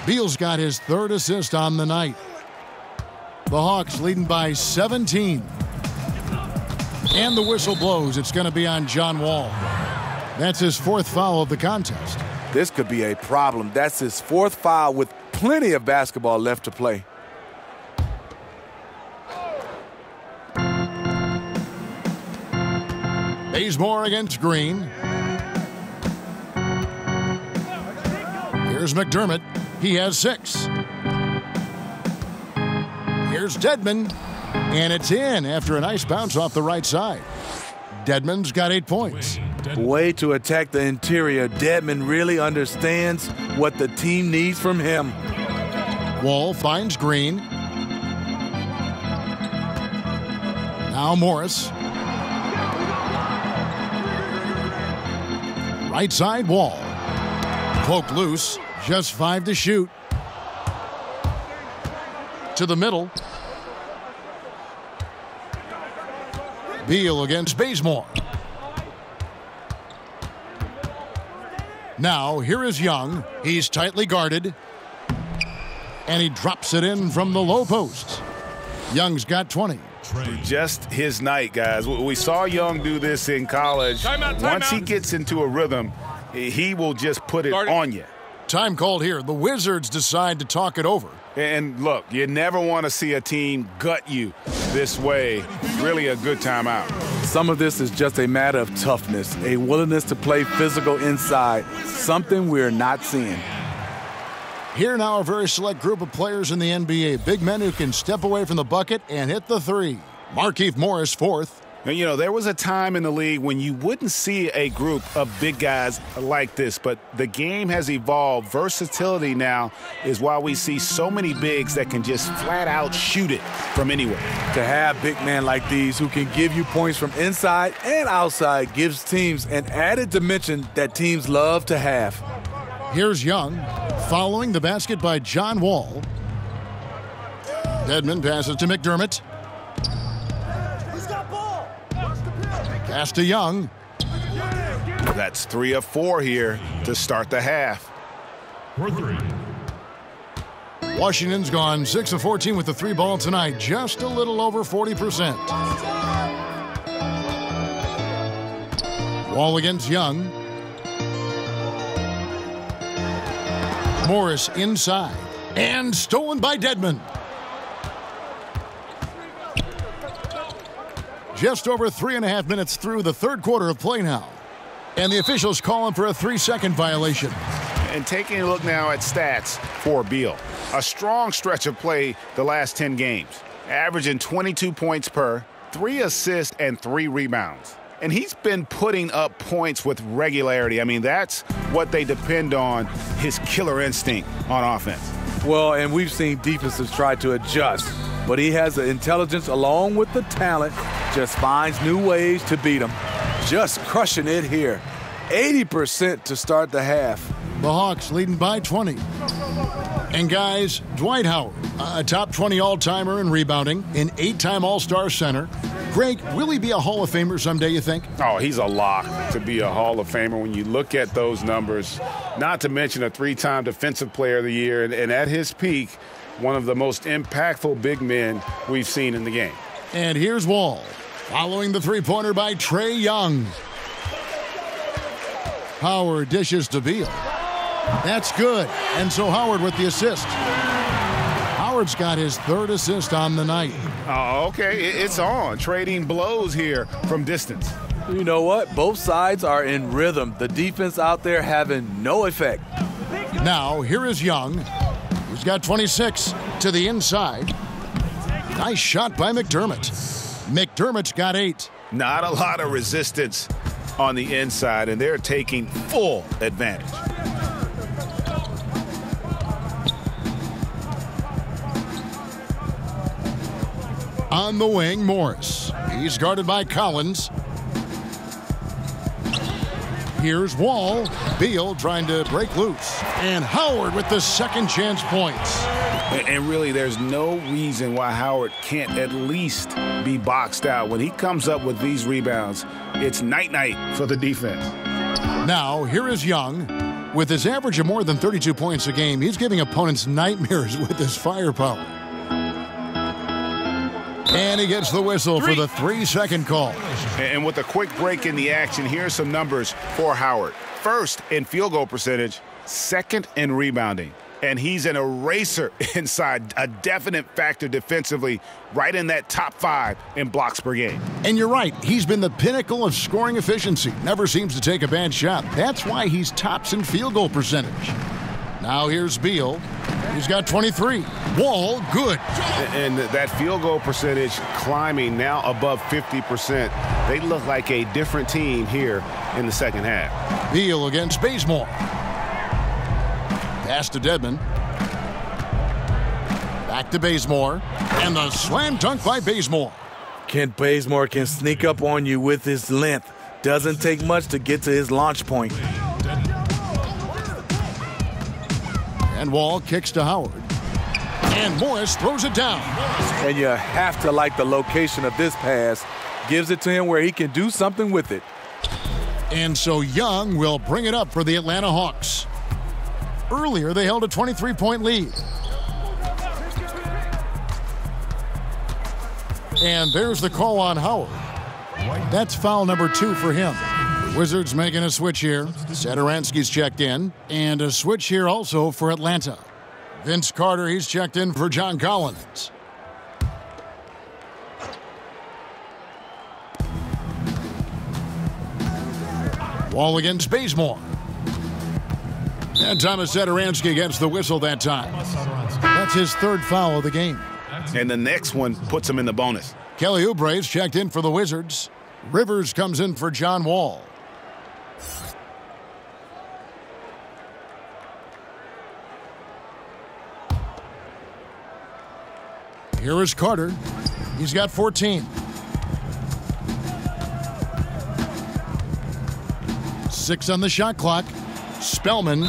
Beal's got his 3rd assist on the night. The Hawks leading by 17. And the whistle blows. It's going to be on John Wall. That's his 4th foul of the contest. This could be a problem. That's his 4th foul with plenty of basketball left to play. Bazemore against Green. Here's McDermott. He has 6. Here's Dedmon. And it's in after a nice bounce off the right side. Dedmon's got 8 points. Way to attack the interior. Dedmon really understands what the team needs from him. Wall finds Green. Now Morris. Right side, Wall. Cloak loose. Just 5 to shoot. To the middle. Beal against Bazemore. Now, here is Young. He's tightly guarded. And he drops it in from the low post. Young's got 20. Just his night, guys. We saw Young do this in college. Once he gets into a rhythm, he will just put it on you. Time called here. The Wizards decide to talk it over. And look, you never want to see a team gut you this way. Really a good timeout. Some of this is just a matter of toughness, a willingness to play physical inside, something we're not seeing. Here now, a very select group of players in the NBA. Big men who can step away from the bucket and hit the three. Markieff Morris, fourth. And, you know, there was a time in the league when you wouldn't see a group of big guys like this, but the game has evolved. Versatility now is why we see so many bigs that can just flat out shoot it from anywhere. To have big men like these who can give you points from inside and outside gives teams an added dimension that teams love to have. Here's Young, following the basket by John Wall. Dedmon passes to McDermott. Pass to Young. That's 3 of 4 here to start the half. For three. Washington's gone 6 of 14 with the three ball tonight, just a little over 40%. Wall against Young. Morris inside and stolen by Dedmon. Just over 3.5 minutes through the third quarter of play now. And the officials calling for a 3-second violation. And taking a look now at stats for Beal. A strong stretch of play the last 10 games. Averaging 22 points per, 3 assists, and 3 rebounds. And he's been putting up points with regularity. I mean, that's what they depend on, his killer instinct on offense. Well, and we've seen defenses try to adjust, but he has the intelligence along with the talent, just finds new ways to beat them. Just crushing it here. 80% to start the half. The Hawks leading by 20. And guys, Dwight Howard, a top 20 all-timer in rebounding, an 8-time All-Star center. Greg, will he be a Hall of Famer someday, you think? Oh, he's a lock to be a Hall of Famer when you look at those numbers. Not to mention a 3-time Defensive Player of the Year, and at his peak, one of the most impactful big men we've seen in the game. And here's Wall, following the three-pointer by Trae Young. Howard dishes to Beal. That's good. And so Howard with the assist. Howard's got his 3rd assist on the night. Oh, okay. It's on. Trading blows here from distance. You know what? Both sides are in rhythm. The defense out there having no effect. Now, here is Young, who's got 26 to the inside. Nice shot by McDermott. McDermott's got 8. Not a lot of resistance on the inside, and they're taking full advantage. On the wing, Morris. He's guarded by Collins. Here's Wall. Beal trying to break loose. And Howard with the second chance points. And really, there's no reason why Howard can't at least be boxed out. When he comes up with these rebounds, it's night-night for the defense. Now, here is Young. With his average of more than 32 points a game, he's giving opponents nightmares with his firepower. And he gets the whistle for the 3-second call. And with a quick break in the action, here's some numbers for Howard. 1st in field goal percentage, 2nd in rebounding. And he's an eraser inside, a definite factor defensively, right in that top 5 in blocks per game. And you're right, he's been the pinnacle of scoring efficiency. Never seems to take a bad shot. That's why he's tops in field goal percentage. Now here's Beal. He's got 23. Wall, good. And that field goal percentage climbing now above 50%. They look like a different team here in the second half. Beal against Bazemore. Pass to Dedmon. Back to Bazemore. And the slam dunk by Bazemore. Kent Bazemore can sneak up on you with his length. Doesn't take much to get to his launch point. And Wall kicks to Howard. And Morris throws it down. And you have to like the location of this pass. Gives it to him where he can do something with it. And so Young will bring it up for the Atlanta Hawks. Earlier, they held a 23-point lead. And there's the call on Howard. That's foul number 2 for him. Wizards making a switch here. Satoransky's checked in. And a switch here also for Atlanta. Vince Carter, he's checked in for John Collins. Wall against Bazemore. And Thomas Satoransky gets the whistle that time. That's his 3rd foul of the game. And the next one puts him in the bonus. Kelly Oubre's checked in for the Wizards. Rivers comes in for John Wall. Here is Carter. He's got 14. 6 on the shot clock. Spellman.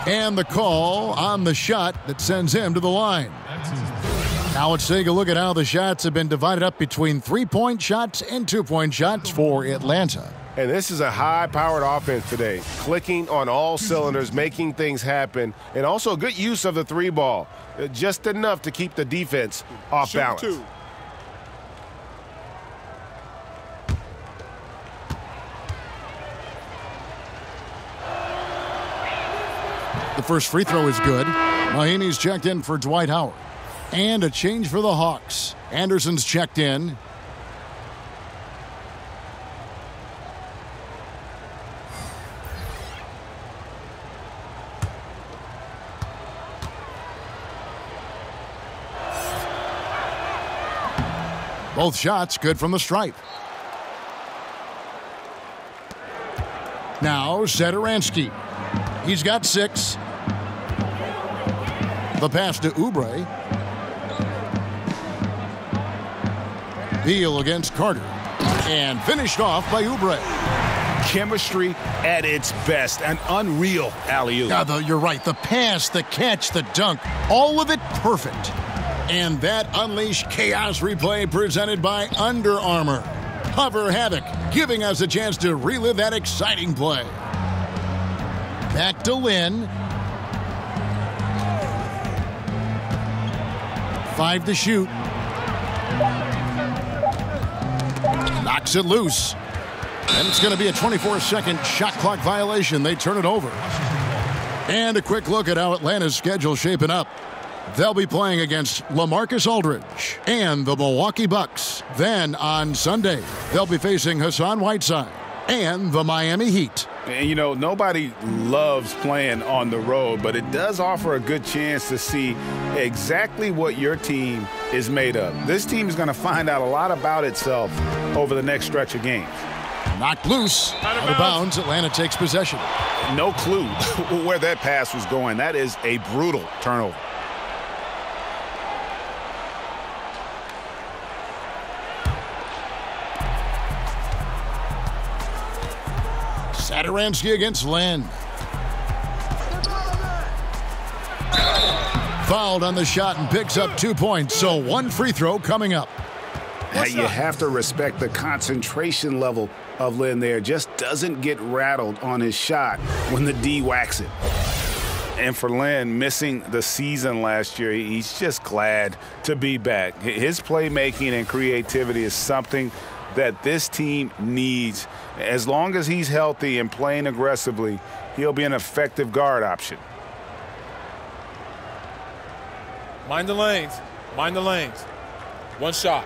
And the call on the shot that sends him to the line. Now let's take a look at how the shots have been divided up between 3-point shots and 2-point shots for Atlanta. And this is a high-powered offense today, clicking on all cylinders, making things happen, and also a good use of the 3-ball, just enough to keep the defense off balance. 2. The first free throw is good. Mahinmi's checked in for Dwight Howard. And a change for the Hawks. Anderson's checked in. Both shots good from the stripe. Now Satoransky. He's got 6. The pass to Oubre. Beal against Carter. And finished off by Oubre. Chemistry at its best. An unreal alley-oop. Yeah, you're right. The pass, the catch, the dunk, all of it perfect. And that Unleash Chaos replay presented by Under Armour. Hover Havoc, giving us a chance to relive that exciting play. Back to Lynn. 5 to shoot. Knocks it loose. And it's going to be a 24-second shot clock violation. They turn it over. And a quick look at how Atlanta's schedule shaping up. They'll be playing against LaMarcus Aldridge and the Milwaukee Bucks. Then on Sunday, they'll be facing Hassan Whiteside and the Miami Heat. And, you know, nobody loves playing on the road, but it does offer a good chance to see exactly what your team is made of. This team is going to find out a lot about itself over the next stretch of games. Knocked loose. Out of bounds. Atlanta takes possession. No clue where that pass was going. That is a brutal turnover. Satoransky against Len. Fouled on the shot and picks up 2 points, so 1 free throw coming up. You have to respect the concentration level of Len there. Just doesn't get rattled on his shot when the D whacks it. And for Len, missing the season last year, he's just glad to be back. His playmaking and creativity is something that this team needs. As long as he's healthy and playing aggressively, he'll be an effective guard option. Mind the lanes. Mind the lanes. 1 shot.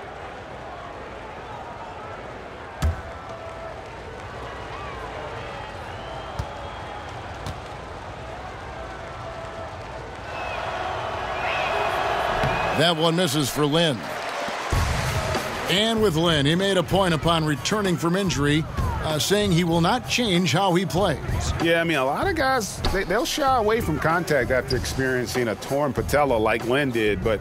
That one misses for Lynn. And with Lynn, he made a point upon returning from injury, saying he will not change how he plays. Yeah, I mean, a lot of guys, they'll shy away from contact after experiencing a torn patella like Lynn did, but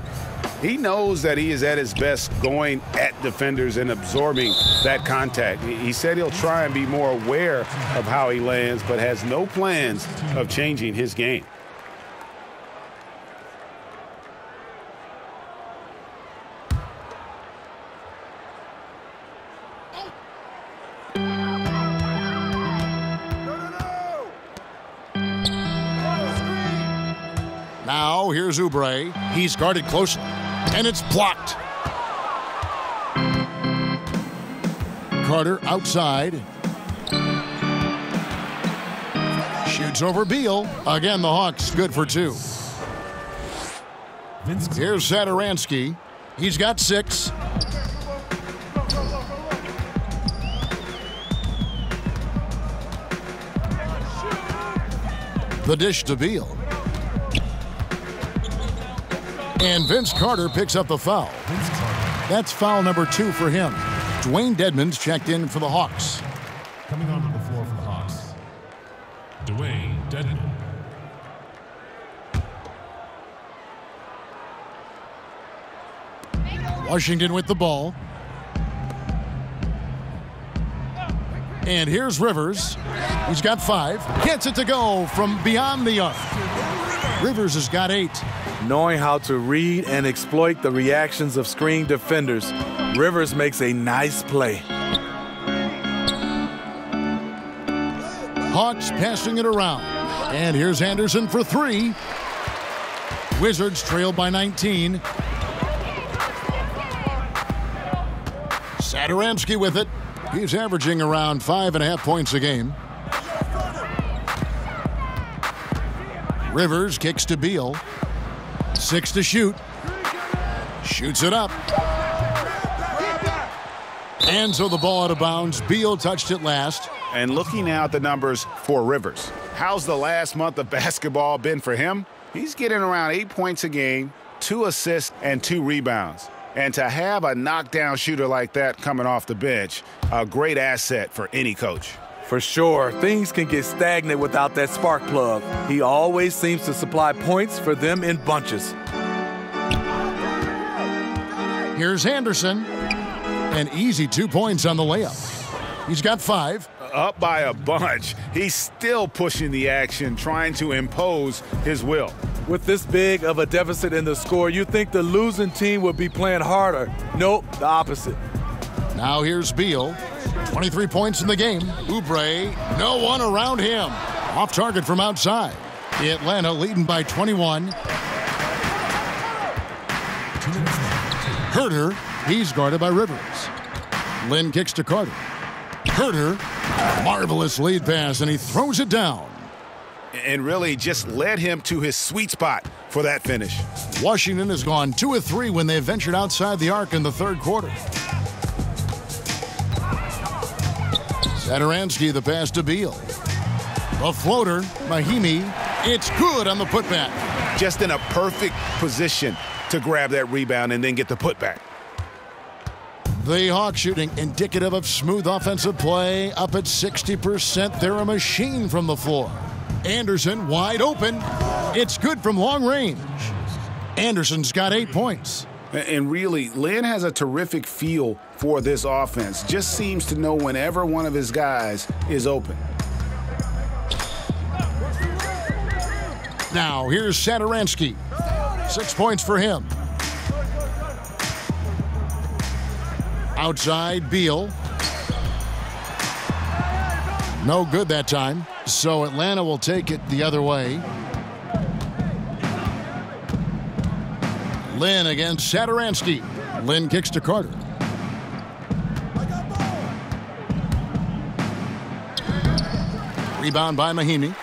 he knows that he is at his best going at defenders and absorbing that contact. He said he'll try and be more aware of how he lands, but has no plans of changing his game. go. Here's Oubre. He's guarded closely, and it's blocked. Carter outside. Shoots over Beal. Again, the Hawks good for 2. Here's Satoransky. He's got 6. The dish to Beal. And Vince Carter picks up the foul. That's foul number 2 for him. Dwayne Dedmon's checked in for the Hawks. Coming onto the floor for the Hawks, Dwayne Dedmon. Washington with the ball. And here's Rivers. He's got 5. Gets it to go from beyond the arc. Rivers has got 8. Knowing how to read and exploit the reactions of screen defenders, Rivers makes a nice play. Hawks passing it around. And here's Anderson for 3. Wizards trail by 19. Satoransky with it. He's averaging around 5.5 points a game. Rivers kicks to Beal. 6 to shoot. Shoots it up. And so the ball out of bounds. Beal touched it last. And looking now at the numbers for Rivers, how's the last month of basketball been for him? He's getting around 8 points a game, 2 assists, and 2 rebounds. And to have a knockdown shooter like that coming off the bench, a great asset for any coach. For sure, things can get stagnant without that spark plug. He always seems to supply points for them in bunches. Here's Anderson. An easy 2 points on the layup. He's got 5. Up by a bunch. He's still pushing the action, trying to impose his will. With this big of a deficit in the score, you think the losing team would be playing harder. Nope, the opposite. Now here's Beal. 23 points in the game. Oubre, no one around him. Off target from outside. Atlanta leading by 21. Herter, he's guarded by Rivers. Lynn kicks to Carter. Herter, marvelous lead pass, and he throws it down. And really just led him to his sweet spot for that finish. Washington has gone 2 of 3 when they ventured outside the arc in the third quarter. Satoransky, the pass to Beal. A floater, Mahimi. It's good on the putback. Just in a perfect position to grab that rebound and then get the putback. The Hawks shooting indicative of smooth offensive play, up at 60%. They're a machine from the floor. Anderson wide open. It's good from long range. Anderson's got 8 points. And really, Lynn has a terrific feel for this offense. Just seems to know whenever one of his guys is open. Now, here's Satoransky. 6 points for him. Outside, Beal. No good that time. So Atlanta will take it the other way. Lynn against Satoransky. Lynn kicks to Carter. Rebound by Mahimi.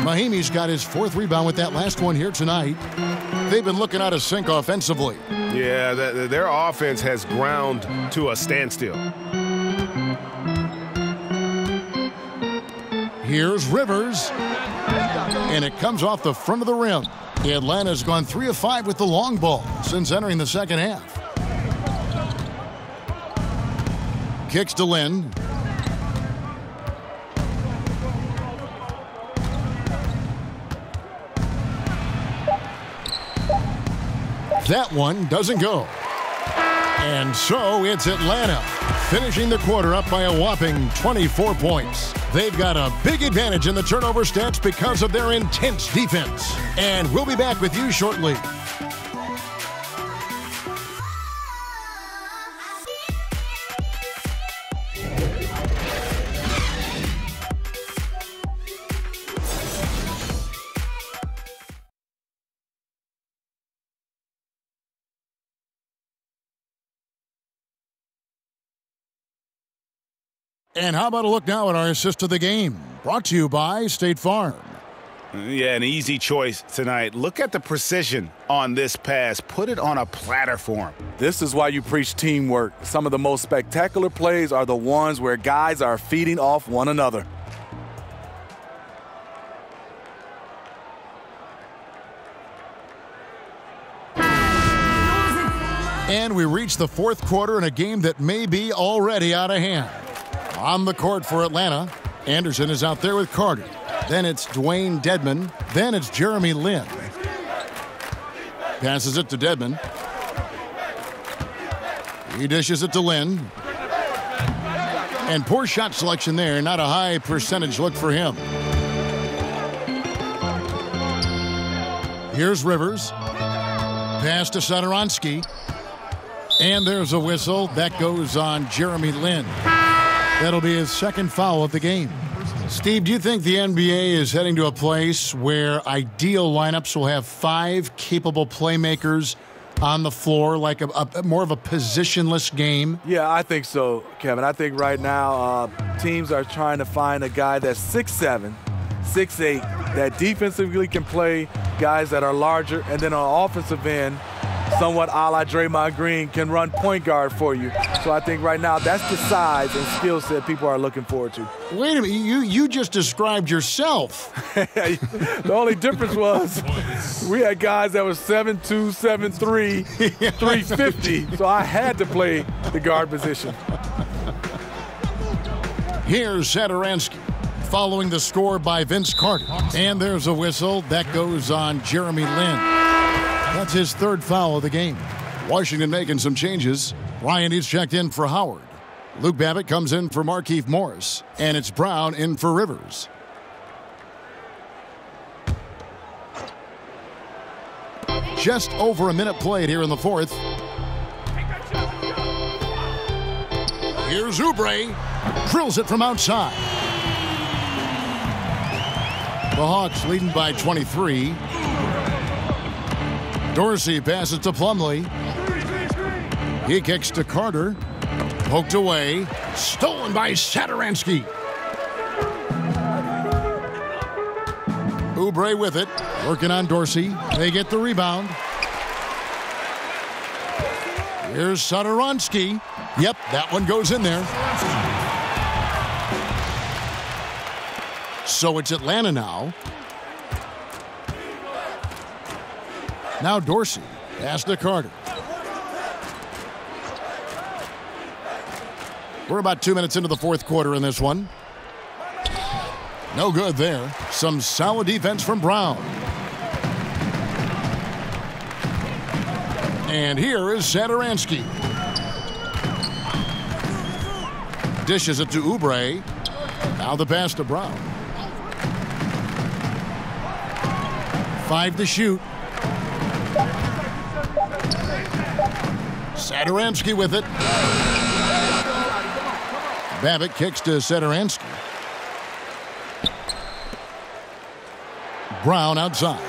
Mahimi's got his 4th rebound with that last one here tonight. They've been looking out of sync offensively. Yeah, their offense has ground to a standstill. Here's Rivers. And it comes off the front of the rim. Atlanta's gone 3 of 5 with the long ball since entering the second half. Kicks to Lynn. That one doesn't go. And so it's Atlanta finishing the quarter up by a whopping 24 points. They've got a big advantage in the turnover stats because of their intense defense. And we'll be back with you shortly. And how about a look now at our assist of the game? Brought to you by State Farm. Yeah, an easy choice tonight. Look at the precision on this pass. Put it on a platter for him. This is why you preach teamwork. Some of the most spectacular plays are the ones where guys are feeding off one another. And we reach the fourth quarter in a game that may be already out of hand. On the court for Atlanta, Anderson is out there with Carter. Then it's Dwayne Dedman. Then it's Jeremy Lin. Passes it to Dedman. He dishes it to Lin. And poor shot selection there. Not a high percentage look for him. Here's Rivers. Pass to Satoransky. And there's a whistle. That goes on Jeremy Lin. That'll be his second foul of the game. Steve, do you think the NBA is heading to a place where ideal lineups will have 5 capable playmakers on the floor, like a more of a positionless game? Yeah, I think so, Kevin. I think right now teams are trying to find a guy that's 6'7", 6'8", that defensively can play, guys that are larger, and then on offensive end, somewhat a la Draymond Green, can run point guard for you. So I think right now that's the size and skill set people are looking forward to. Wait a minute, you just described yourself. The only difference was we had guys that were 7'2", 7'3", 350, so I had to play the guard position. Here's Satoransky following the score by Vince Carter. And there's a whistle. That goes on Jeremy Lin. That's his third foul of the game. Washington making some changes. Ryan is checked in for Howard. Luke Babbitt comes in for Markieff Morris. And it's Brown in for Rivers. Just over a minute played here in the fourth. Here's Oubre. Drills it from outside. The Hawks leading by 23. Dorsey passes to Plumlee. He kicks to Carter. Poked away. Stolen by Satoransky. Oubre with it. Working on Dorsey. They get the rebound. Here's Satoransky. Yep, that one goes in there. So it's Atlanta now. Now Dorsey. Pass to Carter. We're about 2 minutes into the fourth quarter in this one. No good there. Some solid defense from Brown. And here is Satoransky. Dishes it to Oubre. Now the pass to Brown. 5 to shoot. Satoransky with it. Babbitt kicks to Satoransky. Brown outside.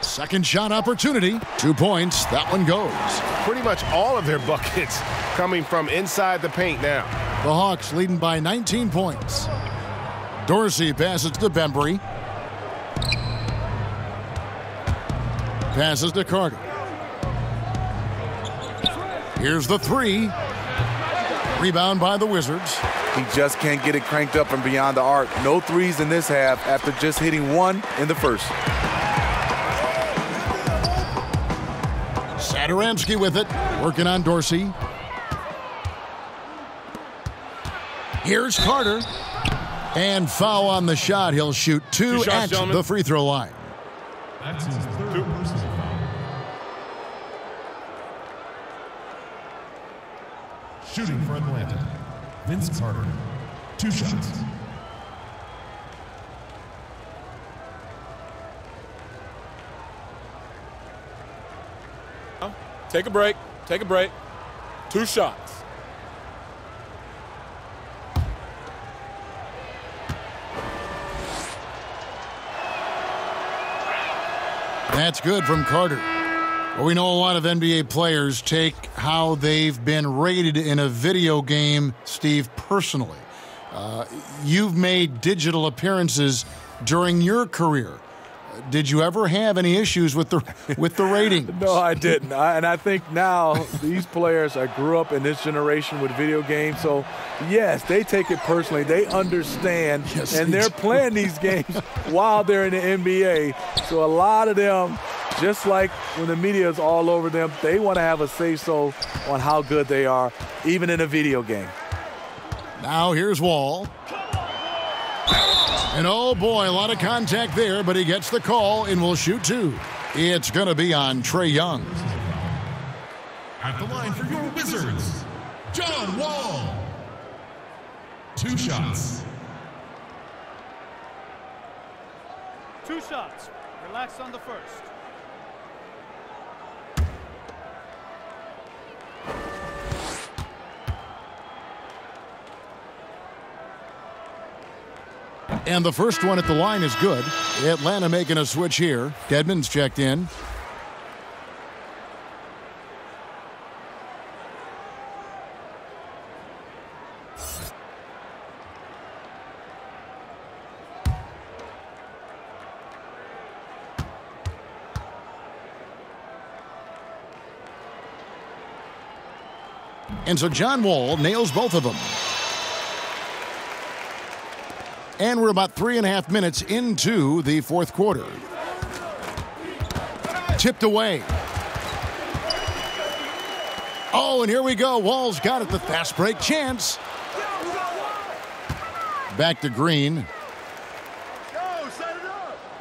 Second shot opportunity. 2 points. That one goes. Pretty much all of their buckets coming from inside the paint now. The Hawks leading by 19 points. Dorsey passes to Bembry. Passes to Carter. Here's the three. Rebound by the Wizards. He just can't get it cranked up and beyond the arc. No threes in this half after just hitting one in the first. Satoransky with it. Working on Dorsey. Here's Carter. And foul on the shot. He'll shoot two at the free throw line. That's his third personal foul. Shooting for Atlanta, Vince Carter. 2 shots. Take a break. Take a break. 2 shots. That's good from Carter. Well, we know a lot of NBA players take how they've been rated in a video game, Steve, personally. You've made digital appearances during your career. Did you ever have any issues with the rating? No, I didn't. And I think now these players grew up in this generation with video games. So, yes, they take it personally. They understand, and they're playing these games while they're in the NBA. So a lot of them, just like when the media is all over them, they want to have a say-so on how good they are, even in a video game. Now here's Wall. And oh boy, a lot of contact there, but he gets the call and will shoot two. It's going to be on Trae Young. At the line for your Wizards, John Wall. 2 shots. 2 shots. Relax on the first. And the first one at the line is good. Atlanta making a switch here. Dedmon's checked in. And so John Wall nails both of them. And we're about 3.5 minutes into the fourth quarter. Tipped away. Oh, and here we go. Wall's got it. The fast break chance. Back to Green.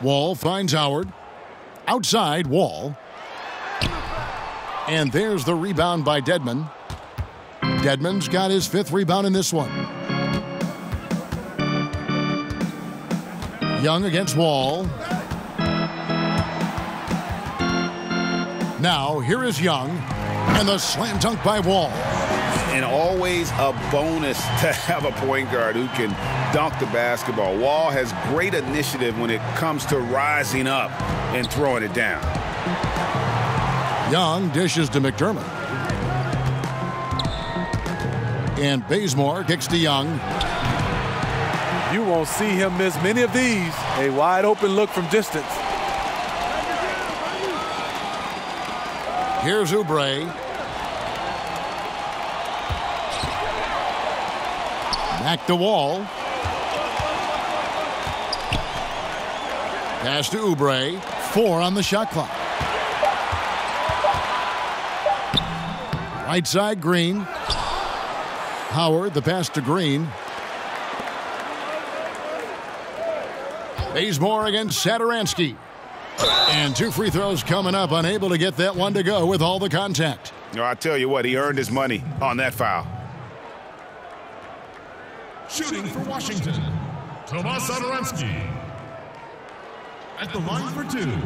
Wall finds Howard. Outside, Wall. And there's the rebound by Dedmon. Dedmon's got his 5th rebound in this one. Young against Wall. Now, here is Young. And the slam dunk by Wall. And always a bonus to have a point guard who can dunk the basketball. Wall has great initiative when it comes to rising up and throwing it down. Young dishes to McDermott. And Bazemore kicks to Young. You won't see him miss many of these. A wide open look from distance. Here's Oubre. Back to Wall. Pass to Oubre. 4 on the shot clock. Right side, Green. Howard, the pass to Green. Bazemore against Satoransky. And 2 free throws coming up, unable to get that one to go with all the contact. I tell you what, he earned his money on that foul. Shooting for Washington, Tomas Satoransky. At the line for 2.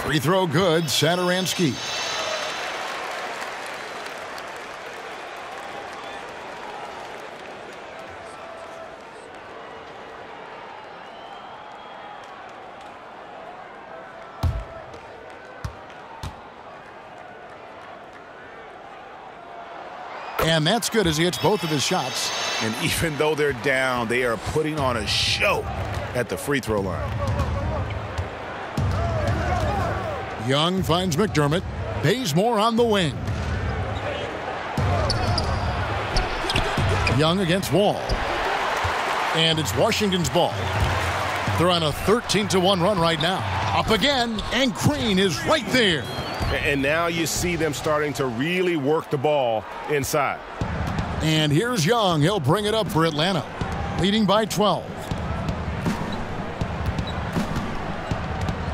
Free throw good, Satoransky. And that's good as he hits both of his shots. And even though they're down, they are putting on a show at the free throw line. Young finds McDermott. Bazemore on the wing. Young against Wall. And it's Washington's ball. They're on a 13-1 run right now. Up again, and Green is right there. And now you see them starting to really work the ball inside. And here's Young. He'll bring it up for Atlanta, leading by 12.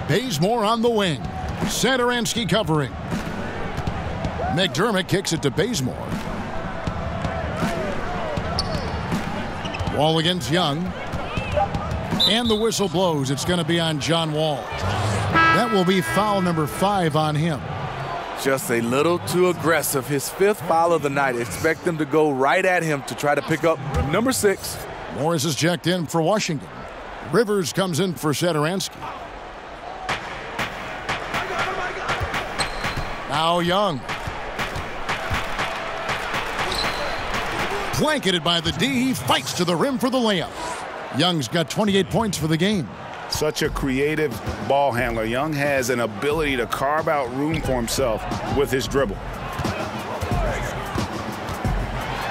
Bazemore on the wing. Satoransky covering. McDermott kicks it to Bazemore. Wall against Young. And the whistle blows. It's going to be on John Wall. That will be foul number 5 on him. Just a little too aggressive. His 5th foul of the night. Expect them to go right at him to try to pick up number 6. Morris is checked in for Washington. Rivers comes in for Satoransky. Now Young. Blanketed by the D. He fights to the rim for the layup. Young's got 28 points for the game. Such a creative ball handler. Young has an ability to carve out room for himself with his dribble.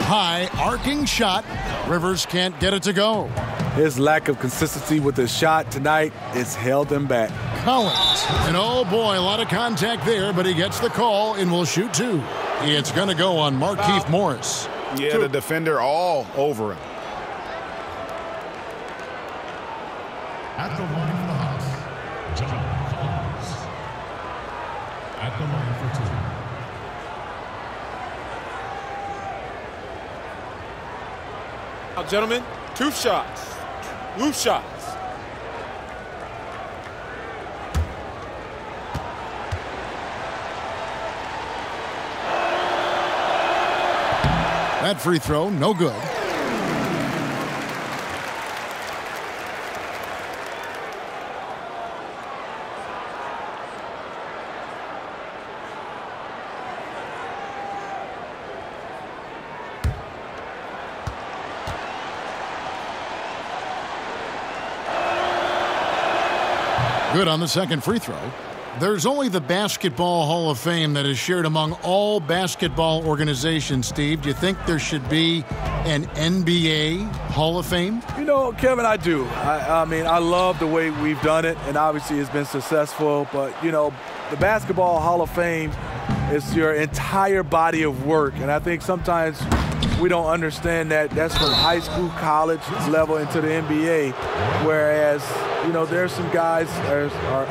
High arcing shot. Rivers can't get it to go. His lack of consistency with his shot tonight has held him back. Collins. And oh boy, a lot of contact there, but he gets the call and will shoot 2. It's going to go on Markieff Morris. Yeah, the defender all over him. At the line for the Hawks, John Collins. At the line for 2. Now, gentlemen, 2 shots. Loose shots. That free throw, no good. Good on the second free throw. There's only the Basketball Hall of Fame that is shared among all basketball organizations, Steve. Do you think there should be an NBA Hall of Fame? You know, Kevin, I do. I mean, I love the way we've done it, and obviously it's been successful. But, you know, the Basketball Hall of Fame is your entire body of work. And I think sometimes we don't understand that that's from high school, college level into the NBA, whereas, you know, there's some guys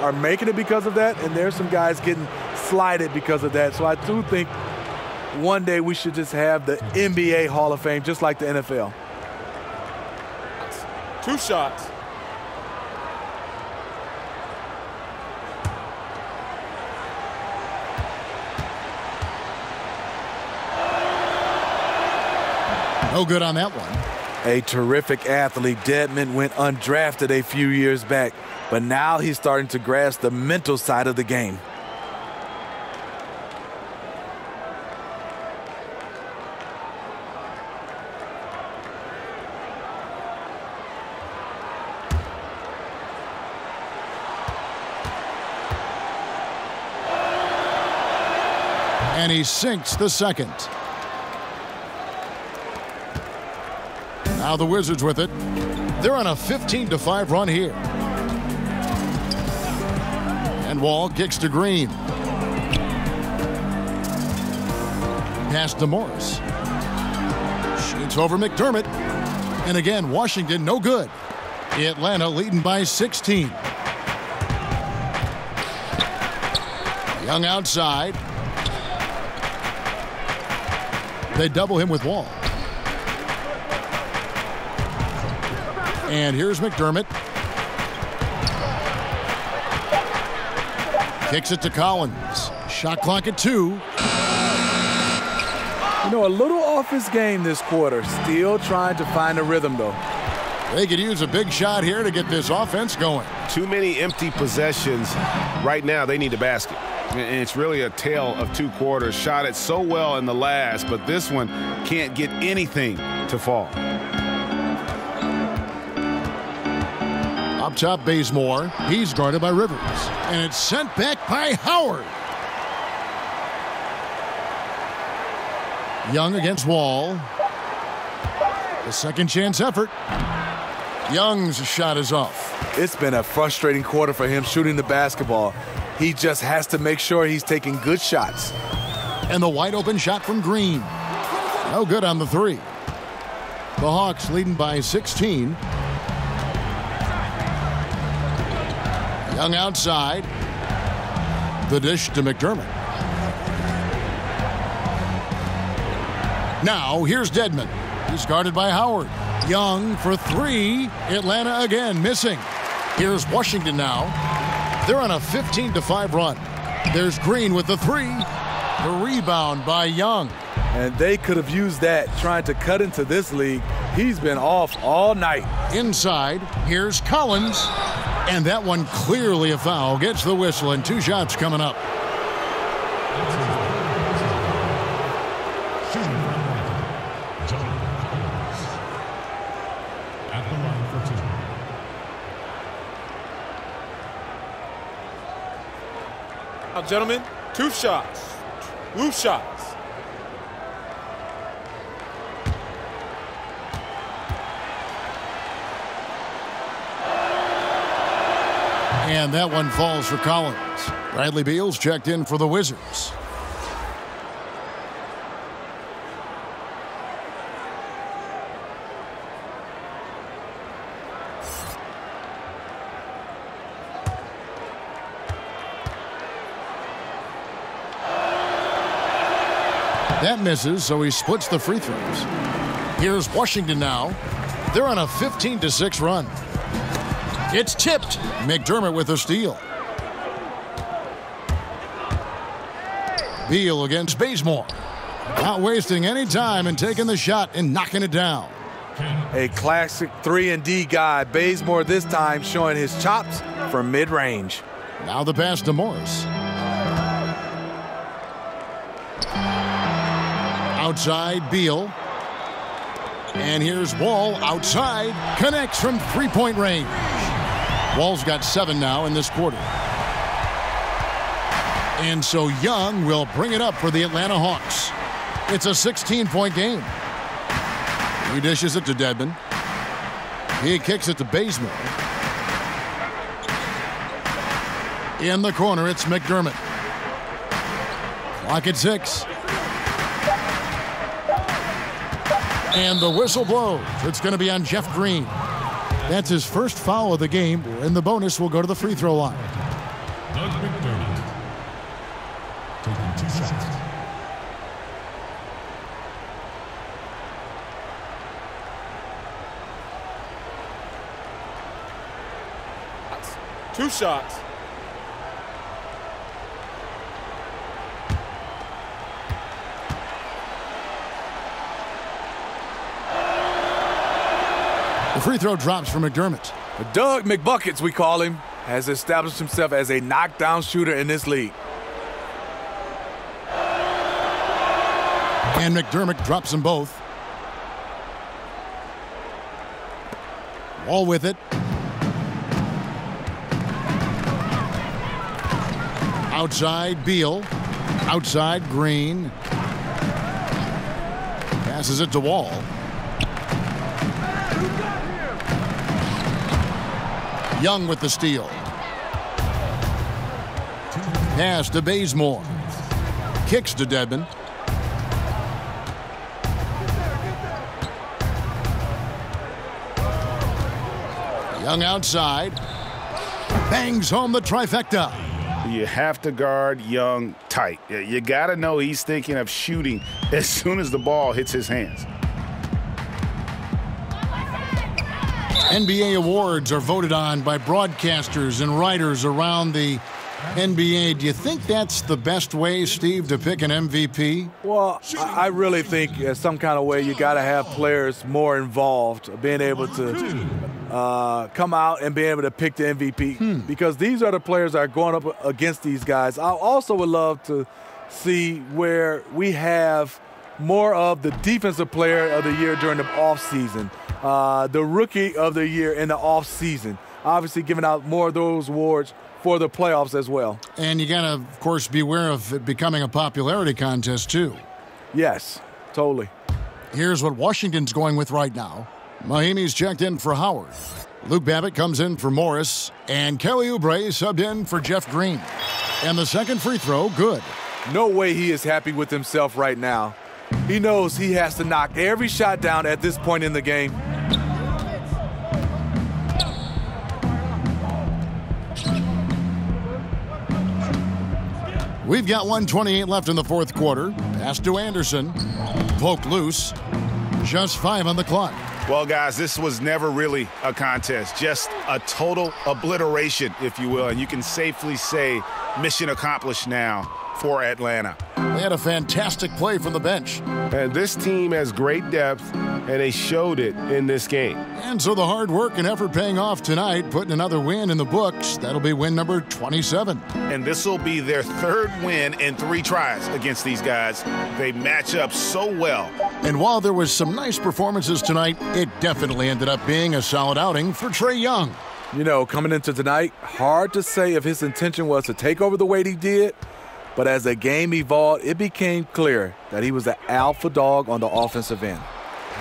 are making it because of that, and there's some guys getting slighted because of that. So I do think one day we should just have the NBA Hall of Fame, just like the NFL. 2 shots. No good on that one. A terrific athlete. Dedmon went undrafted a few years back, but now he's starting to grasp the mental side of the game. And he sinks the second. Now the Wizards with it. They're on a 15-5 run here. And Wall kicks to Green. Pass to Morris. Shoots over McDermott. And again, Washington no good. Atlanta leading by 16. Young outside. They double him with Wall. And here's McDermott. Kicks it to Collins. Shot clock at 2. You know, a little off his game this quarter. Still trying to find a rhythm, though. They could use a big shot here to get this offense going. Too many empty possessions. Right now, they need a basket. And it's really a tale of 2 quarters. Shot it so well in the last, but this one can't get anything to fall. Up top, Bazemore. He's guarded by Rivers. And it's sent back by Howard. Young against Wall. The second chance effort. Young's shot is off. It's been a frustrating quarter for him shooting the basketball. He just has to make sure he's taking good shots. And the wide open shot from Green. No good on the 3. The Hawks leading by 16. Young outside. The dish to McDermott. Now here's Dedmon. He's guarded by Howard. Young for 3. Atlanta again missing. Here's Washington now. They're on a 15-5 run. There's Green with the three. The rebound by Young. And they could have used that trying to cut into this league. He's been off all night. Inside, here's Collins. And that one clearly a foul. Gets the whistle, and 2 shots coming up. Now, gentlemen, 2 shots. 2 shots. And that one falls for Collins. Bradley Beal's checked in for the Wizards. That misses, so he splits the free throws. Here's Washington now. They're on a 15-6 run. It's tipped. McDermott with a steal. Beal against Bazemore. Not wasting any time and taking the shot and knocking it down. A classic 3-and-D guy. Bazemore this time showing his chops from mid-range. Now the pass to Morris. Outside, Beal. And here's Wall outside. Connects from three-point range. Wall's got 7 now in this quarter. And so Young will bring it up for the Atlanta Hawks. It's a 16-point game. He dishes it to Dedmon. He kicks it to Bazemore. In the corner, it's McDermott. Clock at 6. And the whistle blows. It's going to be on Jeff Green. That's his first foul of the game, and the bonus will go to the free throw line. Doug McDermott taking 2 shots. Two shots. The free throw drops for McDermott. Doug McBuckets, we call him, has established himself as a knockdown shooter in this league. And McDermott drops them both. Wall with it. Outside, Beal. Outside, Green. Passes it to Wall. Young with the steal. Pass to Bazemore. Kicks to Dedmon. Young outside. Bangs home the trifecta. You have to guard Young tight. You got to know he's thinking of shooting as soon as the ball hits his hands. NBA awards are voted on by broadcasters and writers around the NBA. Do you think that's the best way, Steve, to pick an MVP? Well, I really think in some kind of way you got to have players more involved, being able to come out and be able to pick the MVP because these are the players that are going up against these guys. I also would love to see where we have more of the defensive player of the year during the offseason. The rookie of the year in the offseason. Obviously giving out more of those awards for the playoffs as well. And you got to, of course, beware of it becoming a popularity contest, too. Yes, totally. Here's what Washington's going with right now. Mahimi's checked in for Howard. Luke Babbitt comes in for Morris. And Kelly Oubre subbed in for Jeff Green. And the second free throw, good. No way he is happy with himself right now. He knows he has to knock every shot down at this point in the game. We've got 1:28 left in the fourth quarter. Pass to Anderson. Poked loose. Just 5 on the clock. Well, guys, this was never really a contest, just a total obliteration, if you will. And you can safely say mission accomplished now for Atlanta. They had a fantastic play from the bench. And this team has great depth, and they showed it in this game. And so the hard work and effort paying off tonight, putting another win in the books. That'll be win number 27. And this will be their third win in 3 tries against these guys. They match up so well. And while there was some nice performances tonight, it definitely ended up being a solid outing for Trae Young. You know, coming into tonight, hard to say if his intention was to take over the way he did, but as the game evolved, it became clear that he was the alpha dog on the offensive end.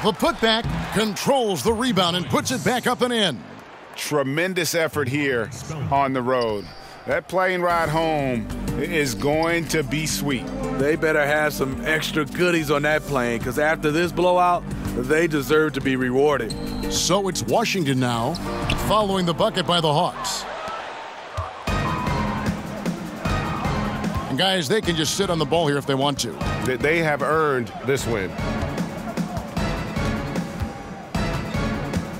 The putback controls the rebound and puts it back up and in. Tremendous effort here on the road. That plane ride home is going to be sweet. They better have some extra goodies on that plane, because after this blowout, they deserve to be rewarded. So it's Washington now, following the bucket by the Hawks. And guys, they can just sit on the ball here if they want to. They have earned this win.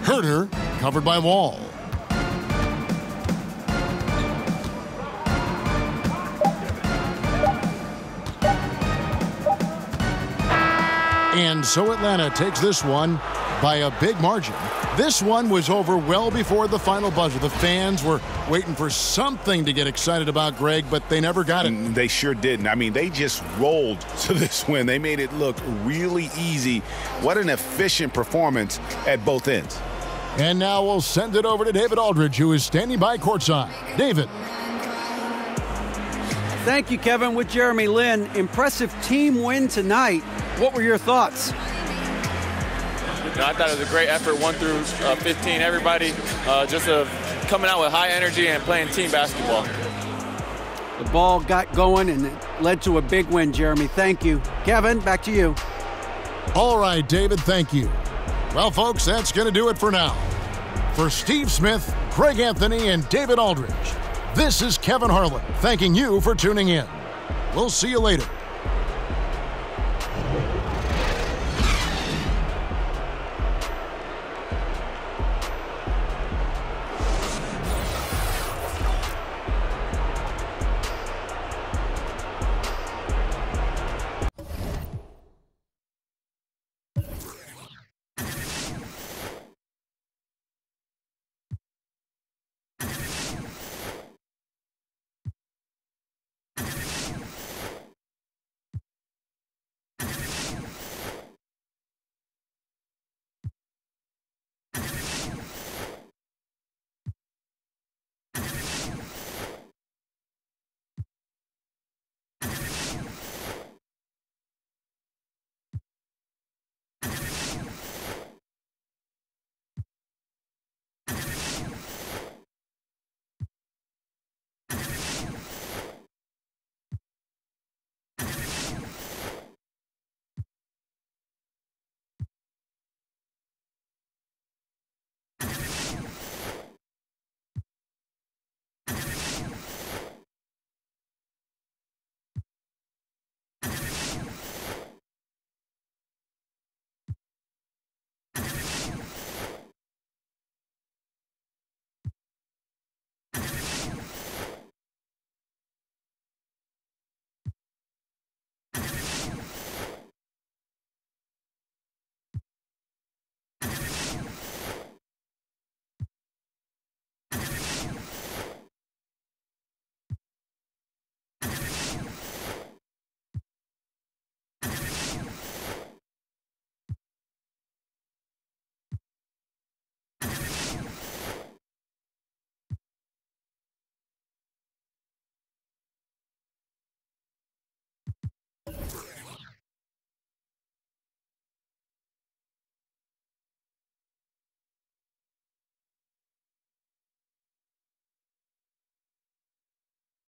Herter covered by Wall. And so Atlanta takes this one by a big margin. This one was over well before the final buzzer. The fans were waiting for something to get excited about, Greg, but they never got it. They sure didn't. I mean, they just rolled to this win. They made it look really easy. What an efficient performance at both ends. And now we'll send it over to David Aldridge, who is standing by courtside. David. Thank you, Kevin. With Jeremy Lin, impressive team win tonight. What were your thoughts? I thought it was a great effort, 1 through 15. Everybody just coming out with high energy and playing team basketball. The ball got going and it led to a big win, Jeremy. Thank you. Kevin, back to you. All right, David, thank you. Well, folks, that's going to do it for now. For Steve Smith, Craig Anthony, and David Aldridge, this is Kevin Harlan thanking you for tuning in. We'll see you later.